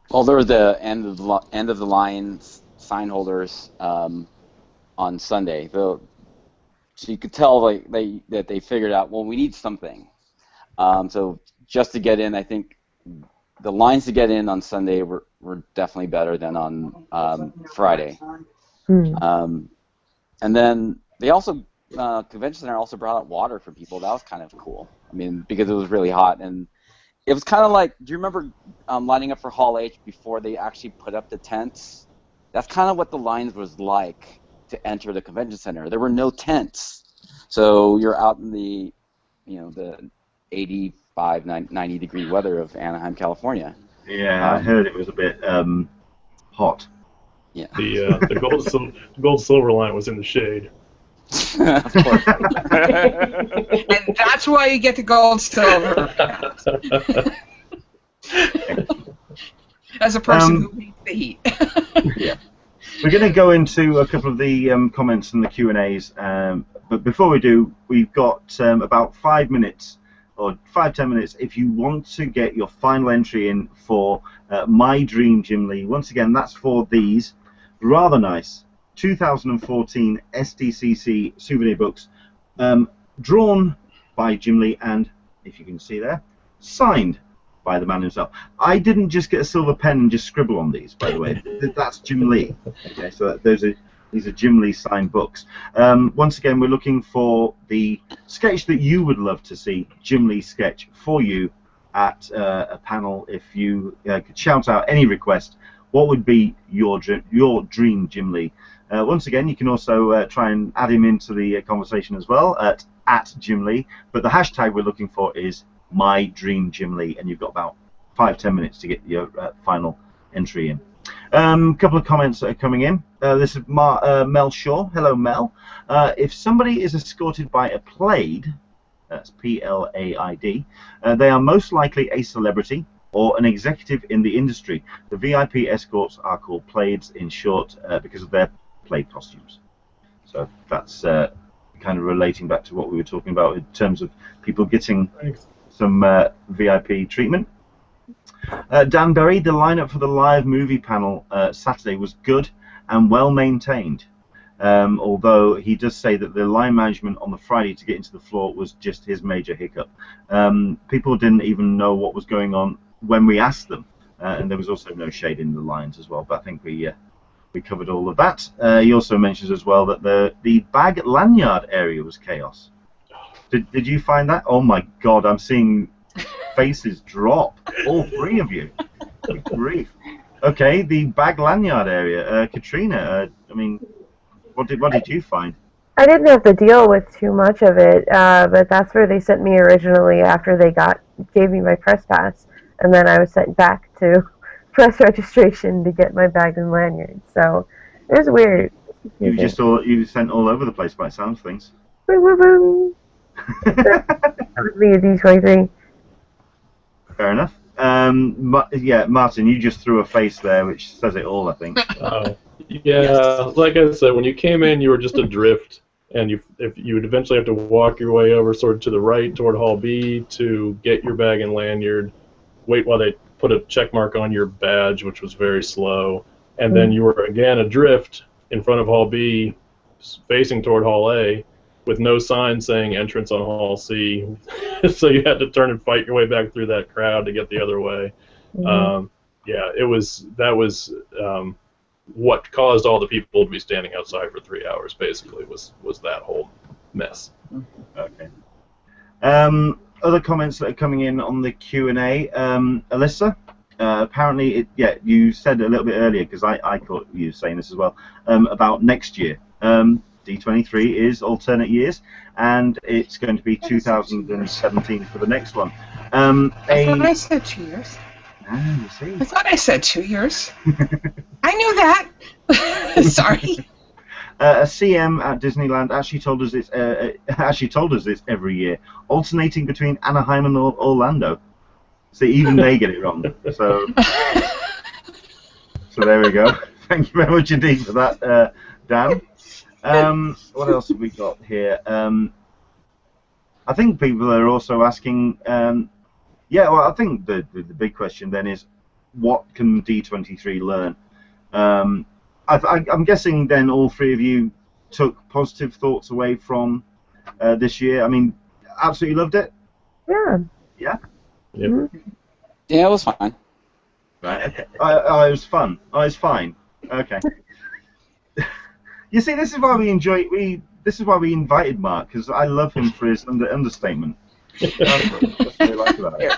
Well, there was the end of the line sign holders on Sunday. So you could tell that they figured out, well, we need something. So just to get in, I think the lines to get in on Sunday were definitely better than on Friday. And then they also, Convention Center also brought out water for people. That was kind of cool. I mean, because it was really hot. And it was kind of like, do you remember lining up for Hall H before they actually put up the tents? That's kind of what the lines was like to enter the Convention Center. There were no tents. So you're out in the, the 85, 90 degree weather of Anaheim, California. Yeah, I heard it was a bit hot. Yeah. The gold silver line was in the shade. Of course. And that's why you get the gold silver. As a person who hates the heat. Yeah. We're going to go into a couple of the comments and the Q&As, but before we do, we've got about 5 minutes, or 5-10 minutes, if you want to get your final entry in for My Dream Jim Lee. Once again, that's for these rather nice 2014 SDCC souvenir books, drawn by Jim Lee and, if you can see there, signed by the man himself. I didn't just get a silver pen and just scribble on these, by the way. That's Jim Lee. Okay, so these are Jim Lee signed books. Once again, we're looking for the sketch that you would love to see Jim Lee sketch for you at a panel. If you could shout out any request, what would be your dream Jim Lee? Once again, you can also try and add him into the conversation as well at Jim Lee. But the hashtag we're looking for is My Dream Jim Lee, and you've got about 5-10 minutes to get your final entry in. A couple of comments that are coming in. This is Mel Shaw. Hello, Mel. If somebody is escorted by a plaid, that's P-L-A-I-D, they are most likely a celebrity or an executive in the industry. The VIP escorts are called plaids in short because of their plaid costumes. So that's kind of relating back to what we were talking about in terms of people getting some VIP treatment. Dan Berry, the lineup for the live movie panel Saturday was good and well maintained, although he does say that the line management on the Friday to get into the floor was just his major hiccup. People didn't even know what was going on when we asked them, and there was also no shade in the lines as well, but I think we covered all of that. He also mentions as well that the bag lanyard area was chaos. Did you find that? Oh my God, I'm seeing faces drop. All three of you. Good grief. Okay, the bag lanyard area. Katrina, I mean, what did you find? I didn't have to deal with too much of it, but that's where they sent me originally after they gave me my press pass, and then I was sent back to press registration to get my bag and lanyard. So it was weird. You sent all over the place by sound of things. Woo, woo, woo. That was me at D23. Fair enough. Yeah, Martin, you just threw a face there, which says it all, I think. Yeah, like I said, when you came in, you were just adrift, and you would eventually have to walk your way over sort of to the right toward Hall B to get your bag and lanyard, wait while they put a check mark on your badge, which was very slow, and then you were again adrift in front of Hall B, facing toward Hall A, with no sign saying entrance on Hall C, so you had to turn and fight your way back through that crowd to get the other way. Yeah, that was what caused all the people to be standing outside for 3 hours. Basically, was that whole mess. Okay. Other comments that are coming in on the Q&A. Alyssa, apparently, you said a little bit earlier, because I thought you were saying this as well, about next year. D23 is alternate years, and it's going to be 2017 for the next one. I thought I said 2 years. Ah, you see. I thought I said 2 years. I knew that. Sorry. A CM at Disneyland actually told us it's every year, alternating between Anaheim and Orlando. So even they get it wrong. So there we go. Thank you very much indeed for that, Dan. What else have we got here? I think people are also asking. I think the big question then is, what can D23 learn? I'm guessing then all three of you took positive thoughts away from this year. I mean, absolutely loved it. Yeah. Yeah. Yep. Yeah, it was fine. Right. Okay. It was fun. Oh, it's fine. Okay. You see, this is why this is why we invited Mark, because I love him for his understatement. That's what I like about it.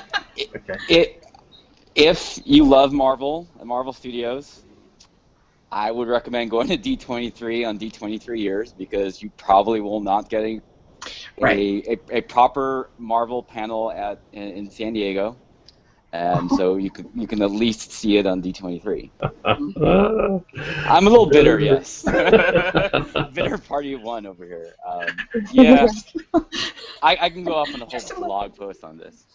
Okay. If you love Marvel and Marvel Studios, I would recommend going to D23 on D23 years, because you probably will not get a proper Marvel panel in San Diego, and so you can at least see it on D23. I'm a little bitter, yes. Bitter party of one over here. Yeah, I can go off on a whole blog post on this.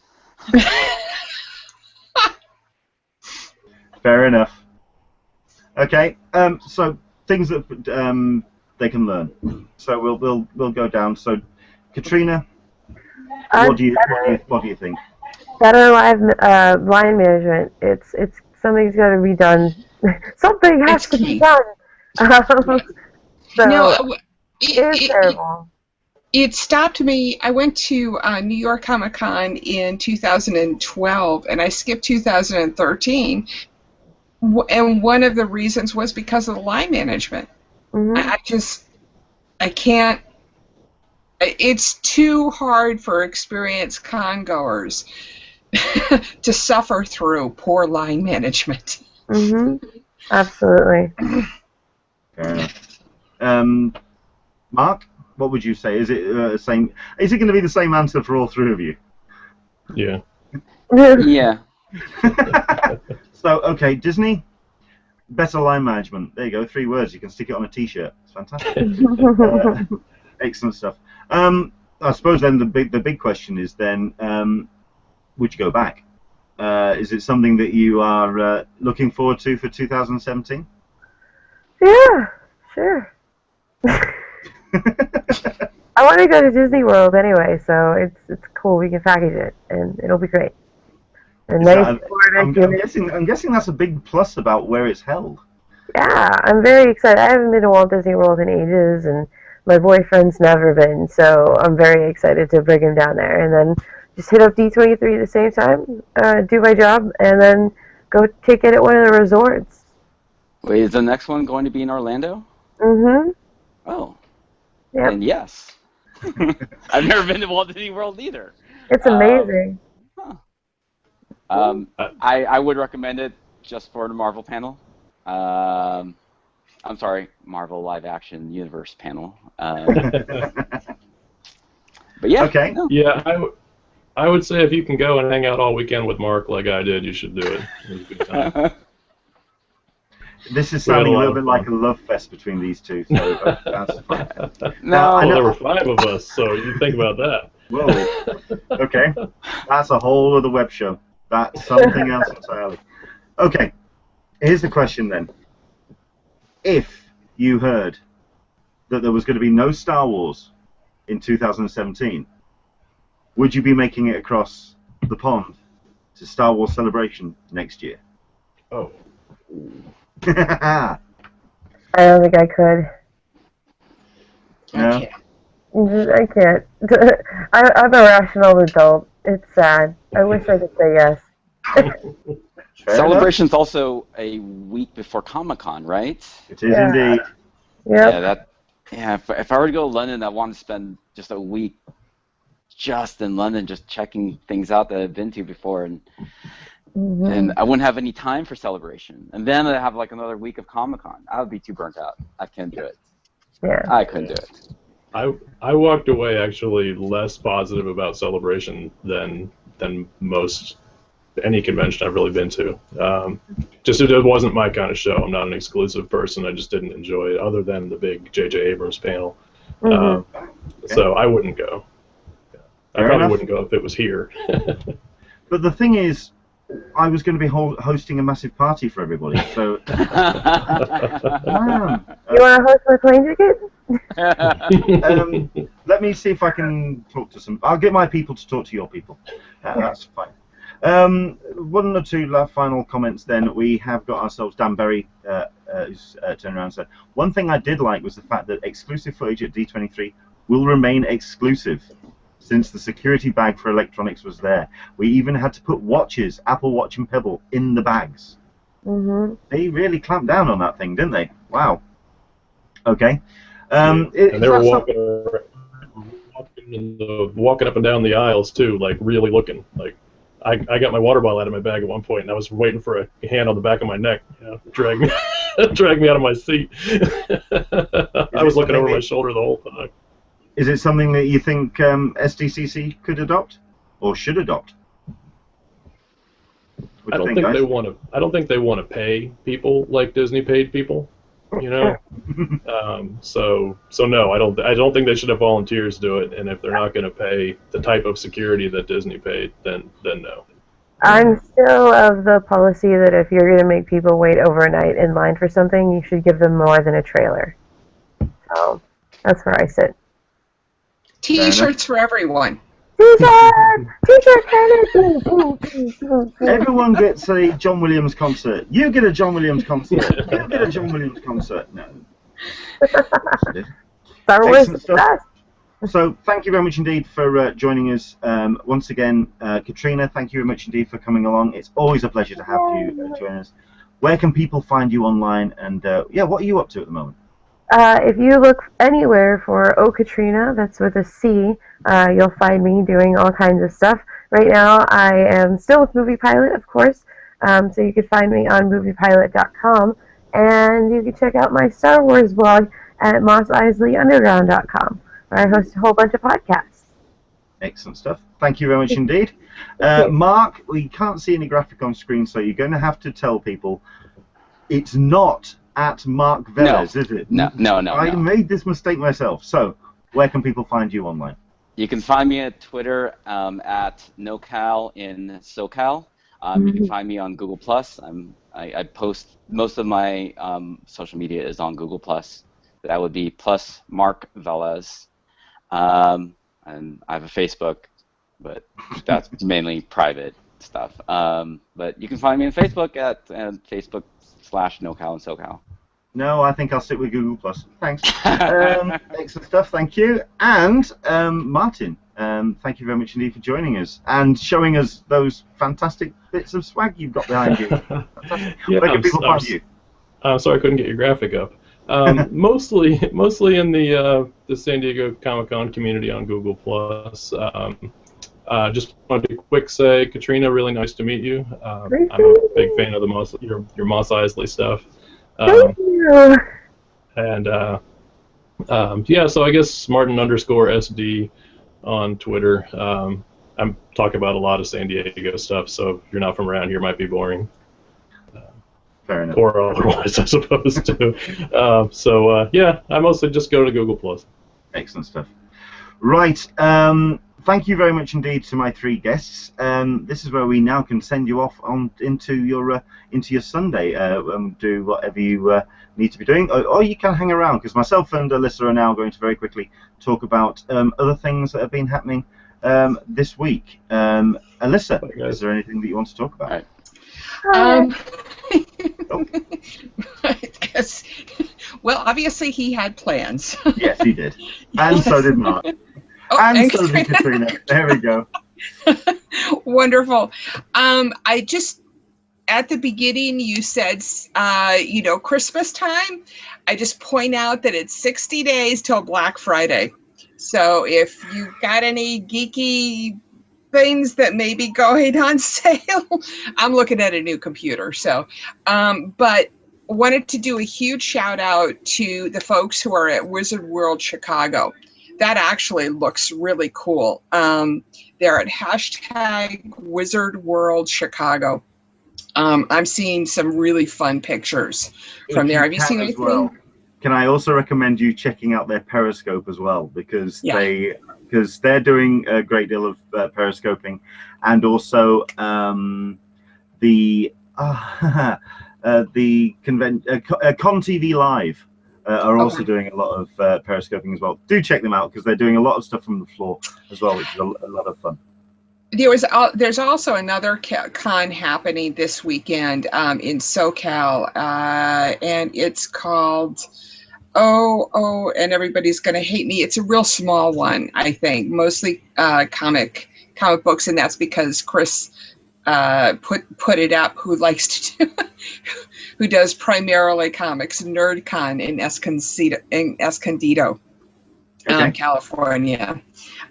Fair enough. Okay, so things that they can learn. So we'll go down. So, Katrina, what do you think? Better line management. It's something's got to be done. Something has to be done. So No, it's terrible. It stopped me. I went to New York Comic Con in 2012, and I skipped 2013. And one of the reasons was because of the line management. Mm-hmm. I can't. It's too hard for experienced con-goers to suffer through poor line management. Mm-hmm. Absolutely. Fair enough. Mark, what would you say? Is it same? Is it going to be the same answer for all three of you? Yeah. Yeah. So, okay, Disney, better line management. There you go, 3 words. You can stick it on a T-shirt. It's fantastic. Excellent stuff. I suppose then the big question is then, would you go back? Is it something that you are looking forward to for 2017? Yeah, sure. I want to go to Disney World anyway, so it's cool. We can package it, and it'll be great. And I'm guessing that's a big plus about where it's held. Yeah, I'm very excited. I haven't been to Walt Disney World in ages, and my boyfriend's never been, so I'm very excited to bring him down there, and then just hit up D23 at the same time, do my job, and then go kick it at one of the resorts. Wait, is the next one going to be in Orlando? Mm-hmm. Oh. Yep. And yes. I've never been to Walt Disney World either. It's amazing. I would recommend it just for the Marvel panel. I'm sorry, Marvel Live Action Universe panel. But yeah. Okay. No. Yeah, I would say if you can go and hang out all weekend with Mark like I did, you should do it. It was a good time. This is sounding a little bit like a love fest between these two, so that's fine. No, well, there were 5 of us, so you think about that. Whoa. Okay. That's a whole other web show. That's something else entirely. Okay. Here's the question then. If you heard that there was going to be no Star Wars in 2017, would you be making it across the pond to Star Wars Celebration next year? Oh. I don't think I could. No? I can't. I'm a rational adult. It's sad. I wish I could say yes. Celebration's also a week before Comic-Con, right? It is indeed. Yep. Yeah, if I were to go to London, I want to spend just a week just in London, just checking things out that I've been to before, and I wouldn't have any time for Celebration. And then I'd have like another week of Comic-Con. I would be too burnt out. I can't do it. Yeah. I couldn't do it. I walked away actually less positive about Celebration than most any convention I've really been to. Just it wasn't my kind of show. I'm not an exclusive person. I just didn't enjoy it, other than the big J.J. Abrams panel. So I wouldn't go. I probably wouldn't go if it was here. But the thing is, I was going to be hosting a massive party for everybody, so... You want to host my plane ticket? Let me see if I can talk to some... I'll get my people to talk to your people. That's fine. 1 or 2 final comments then. We have got ourselves Dan Berry, who's turned around and said, one thing I did like was the fact that exclusive footage at D23 will remain exclusive, since the security bag for electronics was there. We even had to put watches, Apple Watch and Pebble, in the bags. They really clamped down on that thing, didn't they? Wow. Okay. And they were walking up and down the aisles too, like really looking. Like I got my water bottle out of my bag at one point, and I was waiting for a hand on the back of my neck, drag me out of my seat. I was looking over my shoulder the whole time. Is it something that you think SDCC could adopt or should adopt? I don't think they want to. I don't think they want to pay people like Disney paid people. You know, so no, I don't think they should have volunteers do it. And if they're not going to pay the type of security that Disney paid, then no. I'm still of the policy that if you're going to make people wait overnight in line for something, you should give them more than a trailer. So that's where I sit. T-shirts for everyone. T-shirt, Everyone gets a John Williams concert. You get a John Williams concert. You get a John Williams concert. No. Star Wars is the best. So thank you very much indeed for joining us once again. Katrina, thank you very much indeed for coming along. It's always a pleasure to have you join us. Where can people find you online? And yeah, what are you up to at the moment? If you look anywhere for Oh Katrina, that's with a C, you'll find me doing all kinds of stuff. Right now, I am still with Movie Pilot, of course, so you can find me on moviepilot.com, and you can check out my Star Wars blog at mosseisleyunderground.com, where I host a whole bunch of podcasts. Excellent stuff. Thank you very much indeed. Mark, we can't see any graphic on screen, so you're going to have to tell people it's not at Marc Velez, is it? No. I made this mistake myself. So, where can people find you online? You can find me at Twitter at NoCal in SoCal. You can find me on Google+. I post most of my social media is on Google+. That would be plus Marc Velez. And I have a Facebook, but that's mainly private stuff. But you can find me on Facebook at Facebook/NoCal and SoCal. No, I think I'll stick with Google+. Thanks. Excellent stuff, thank you. And Martin, thank you very much indeed for joining us and showing us those fantastic bits of swag you've got behind you. Yeah, where can people find you? I'm sorry I couldn't get your graphic up. Mostly in the San Diego Comic-Con community on Google+. Just wanted to quick say, Katrina, really nice to meet you. I'm a big fan of your Mos Eisley stuff. Thank you. And yeah, so I guess Martin_SD on Twitter. I'm talking about a lot of San Diego stuff, so if you're not from around here, it might be boring. Fair enough. Or otherwise, I suppose, too. So yeah, I mostly just go to Google+. Excellent stuff. Right. Thank you very much indeed to my three guests. This is where we now can send you off into your Sunday and do whatever you need to be doing, or you can hang around because myself and Alyssa are now going to very quickly talk about other things that have been happening this week. Alyssa, is there anything that you want to talk about? I guess. Well, obviously he had plans. Yes, he did, and so did Mark. And so did Katrina. There we go. Wonderful. I just, at the beginning, you said, Christmas time. I just point out that it's 60 days till Black Friday. So if you've got any geeky things that may be going on sale, I'm looking at a new computer. So, but wanted to do a huge shout out to the folks who are at Wizard World Chicago. That actually looks really cool. They're at #WizardWorldChicago. I'm seeing some really fun pictures from there. Have you seen anything? Well, can I also recommend you checking out their Periscope as well, because they're doing a great deal of periscoping, and also the Con TV Live are also doing a lot of periscoping as well. Do check them out because they're doing a lot of stuff from the floor as well, which is a lot of fun. There's also another con happening this weekend in SoCal, and it's called and everybody's going to hate me. It's a real small one, I think, mostly comic books, and that's because Chris put it up, who likes to do, who does primarily comics, NerdCon in Escondido, California.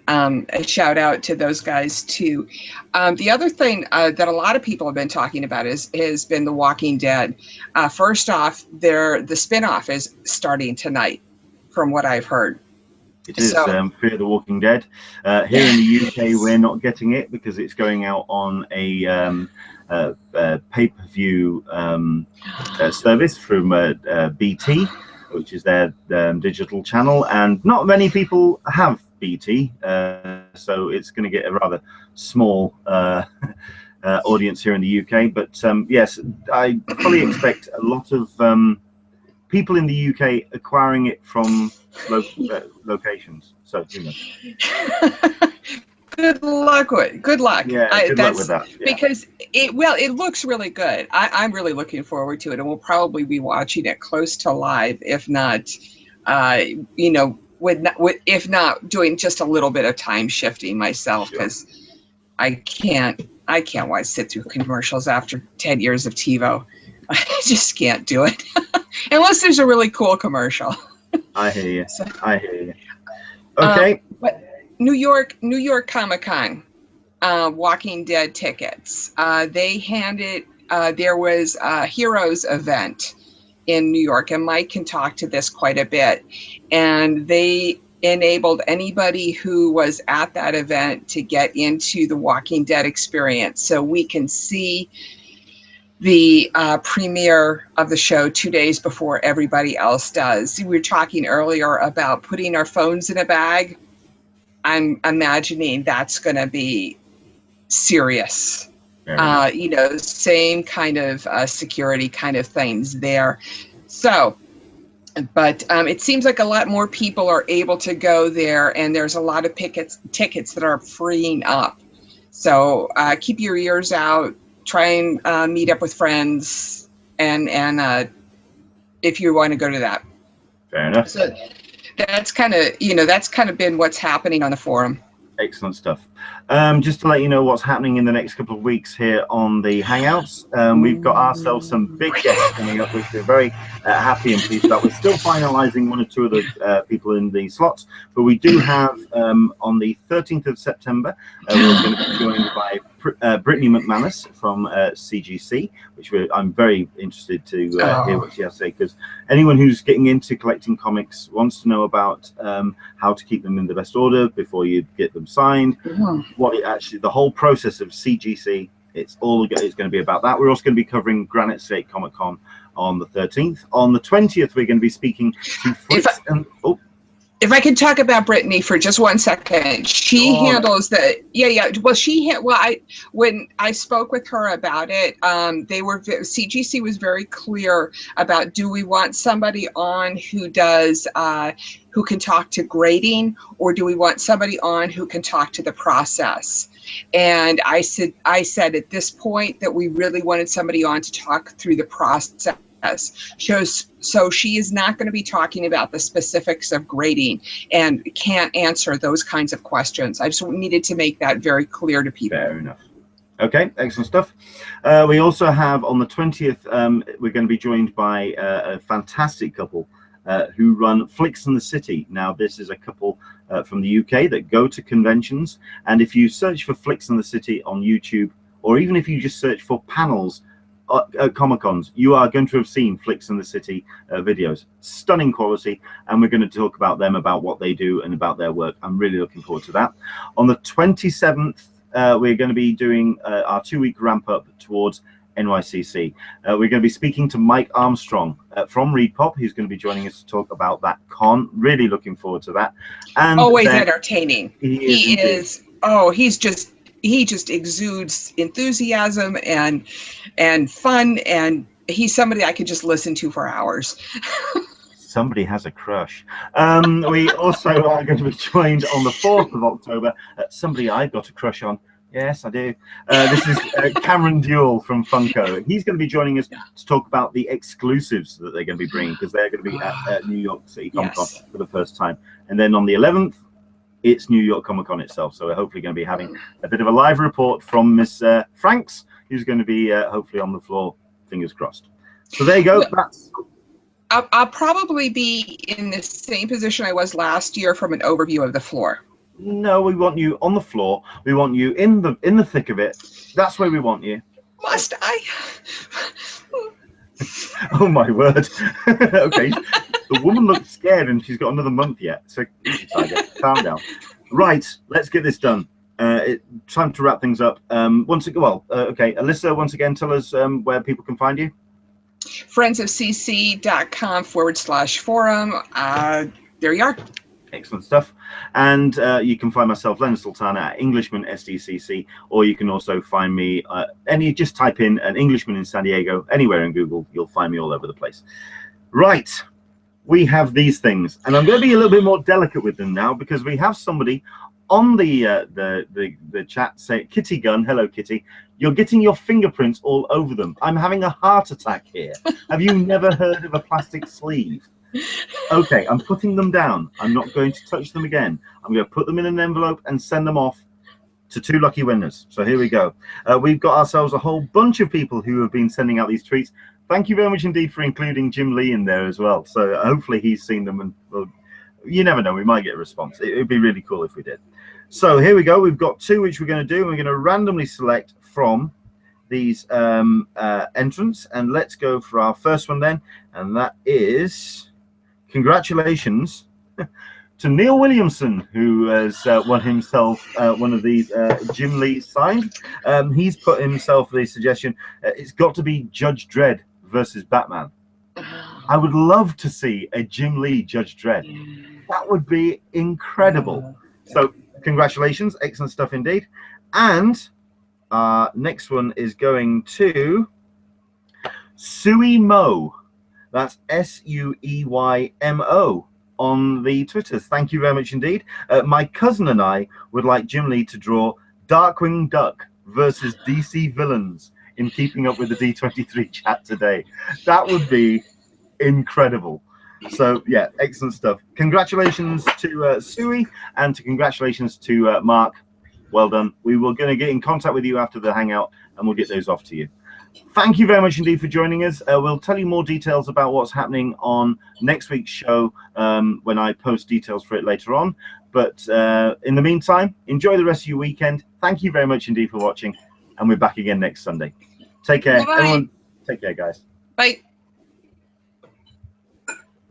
A shout out to those guys too. The other thing that a lot of people have been talking about has been The Walking Dead. First off, the spinoff is starting tonight, from what I've heard. It is So, Fear the Walking Dead. Here in the UK, we're not getting it because it's going out on a pay-per-view service from BT, which is their digital channel, and not many people have BT, so it's going to get a rather small audience here in the UK. But yes, I fully expect a lot of people in the UK acquiring it from locations. So who knows? good luck with good luck. Yeah, good luck with that. Yeah. Because it looks really good. I'm really looking forward to it, and we'll probably be watching it close to live, if not, if not doing just a little bit of time shifting myself, because I can't sit through commercials after 10 years of TiVo. I just can't do it unless there's a really cool commercial. I hear you. I hear you. Okay. But New York Comic-Con, Walking Dead tickets. They handed. There was a Heroes event in New York, and Mike can talk to this quite a bit. And they enabled anybody who was at that event to get into the Walking Dead experience, so we can see the premiere of the show 2 days before everybody else does. We were talking earlier about putting our phones in a bag. I'm imagining that's going to be serious. Same kind of security kind of things there. So, but it seems like a lot more people are able to go there, and there's a lot of tickets that are freeing up. So keep your ears out. Try and meet up with friends, and if you want to go to that. Fair enough. So that's kind of been what's happening on the forum. Excellent stuff. Just to let you know what's happening in the next couple of weeks here on the Hangouts, we've got ourselves some big guests coming up, which we're very happy and pleased about. We're still finalising one or two of the people in the slots, but we do have on the 13th of September, we're going to be joined by Brittany McManus from CGC, which I'm very interested to hear what she has to say, because anyone who's getting into collecting comics wants to know about how to keep them in the best order before you get them signed. What it actually, the whole process of CGC, it's going to be about that. We're also going to be covering Granite State Comic Con on the 13th. On the 20th, we're going to be speaking to Fritz and if I can talk about Brittany for just 1 second, she handles the Well, when I spoke with her about it, CGC was very clear about, do we want somebody on who does who can talk to grading, or do we want somebody on who can talk to the process? And I said at this point that we really wanted somebody on to talk through the process. So she is not going to be talking about the specifics of grading and can't answer those kinds of questions. I just needed to make that very clear to people. Fair enough. Okay, excellent stuff. We also have on the 20th, we're going to be joined by a fantastic couple who run Flicks in the City. Now, this is a couple from the UK that go to conventions, and if you search for Flicks in the City on YouTube, or even if you just search for panels at Comic-Cons, you are going to have seen Flicks in the City videos. Stunning quality, and we're going to talk about them, about what they do and about their work. I'm really looking forward to that. On the 27th, we're going to be doing our 2-week ramp up towards NYCC. We're going to be speaking to Mike Armstrong from ReedPop, who's going to be joining us to talk about that con. Really looking forward to that. And always entertaining. He just exudes enthusiasm and fun, and he's somebody I could just listen to for hours. Somebody has a crush. We also are going to be joined on the 4th of October. Somebody I've got a crush on. Yes, I do. This is Cameron Duell from Funko. He's going to be joining us to talk about the exclusives that they're going to be bringing, because they're going to be at New York City Comic Con for the first time. And then on the 11th, it's New York Comic Con itself. So we're hopefully going to be having a bit of a live report from Miss Franks, who's going to be hopefully on the floor. Fingers crossed. So there you go. I'll probably be in the same position I was last year from an overview of the floor. No, we want you on the floor. We want you in the thick of it. That's where we want you. Must I? Oh my word. Okay. The woman looks scared, and she's got another month yet. So easy, Tiger, calm down. Right, let's get this done. Time to wrap things up. Okay, Alyssa, once again, tell us where people can find you. friendsofcc.com/forum. There you are. Excellent stuff. And you can find myself, Leonard Sultana, at Englishman SDCC, or you can also find me, just type in an Englishman in San Diego, anywhere in Google, you'll find me all over the place. Right, we have these things, and I'm going to be a little bit more delicate with them now, because we have somebody on the chat say, Kitty Gun, hello Kitty, you're getting your fingerprints all over them. I'm having a heart attack here. Have you never heard of a plastic sleeve? Okay, I'm putting them down. I'm not going to touch them again. I'm going to put them in an envelope and send them off to 2 lucky winners. So here we go. We've got ourselves a whole bunch of people who have been sending out these tweets. Thank you very much indeed for including Jim Lee in there as well. So hopefully he's seen them, and well, you never know, we might get a response. It would be really cool if we did. So here we go. We've got 2 which we're going to do. We're going to randomly select from these entrants, and let's go for our first one then, and that is congratulations to Neil Williamson, who has won himself one of these Jim Lee signed. He's put himself the suggestion, it's got to be Judge Dredd versus Batman. I would love to see a Jim Lee Judge Dredd. That would be incredible. So congratulations, excellent stuff indeed. And next one is going to Sui Mo. That's SUEYMO on the Twitters. Thank you very much indeed. My cousin and I would like Jim Lee to draw Darkwing Duck versus DC villains in keeping up with the D23 chat today. That would be incredible. So yeah, excellent stuff. Congratulations to Sui, and congratulations to Mark. Well done. We were going to get in contact with you after the hangout, and we'll get those off to you. Thank you very much indeed for joining us. We'll tell you more details about what's happening on next week's show when I post details for it later on. But in the meantime, enjoy the rest of your weekend. Thank you very much indeed for watching, and we're back again next Sunday. Take care. Bye-bye. Everyone, take care, guys. Bye.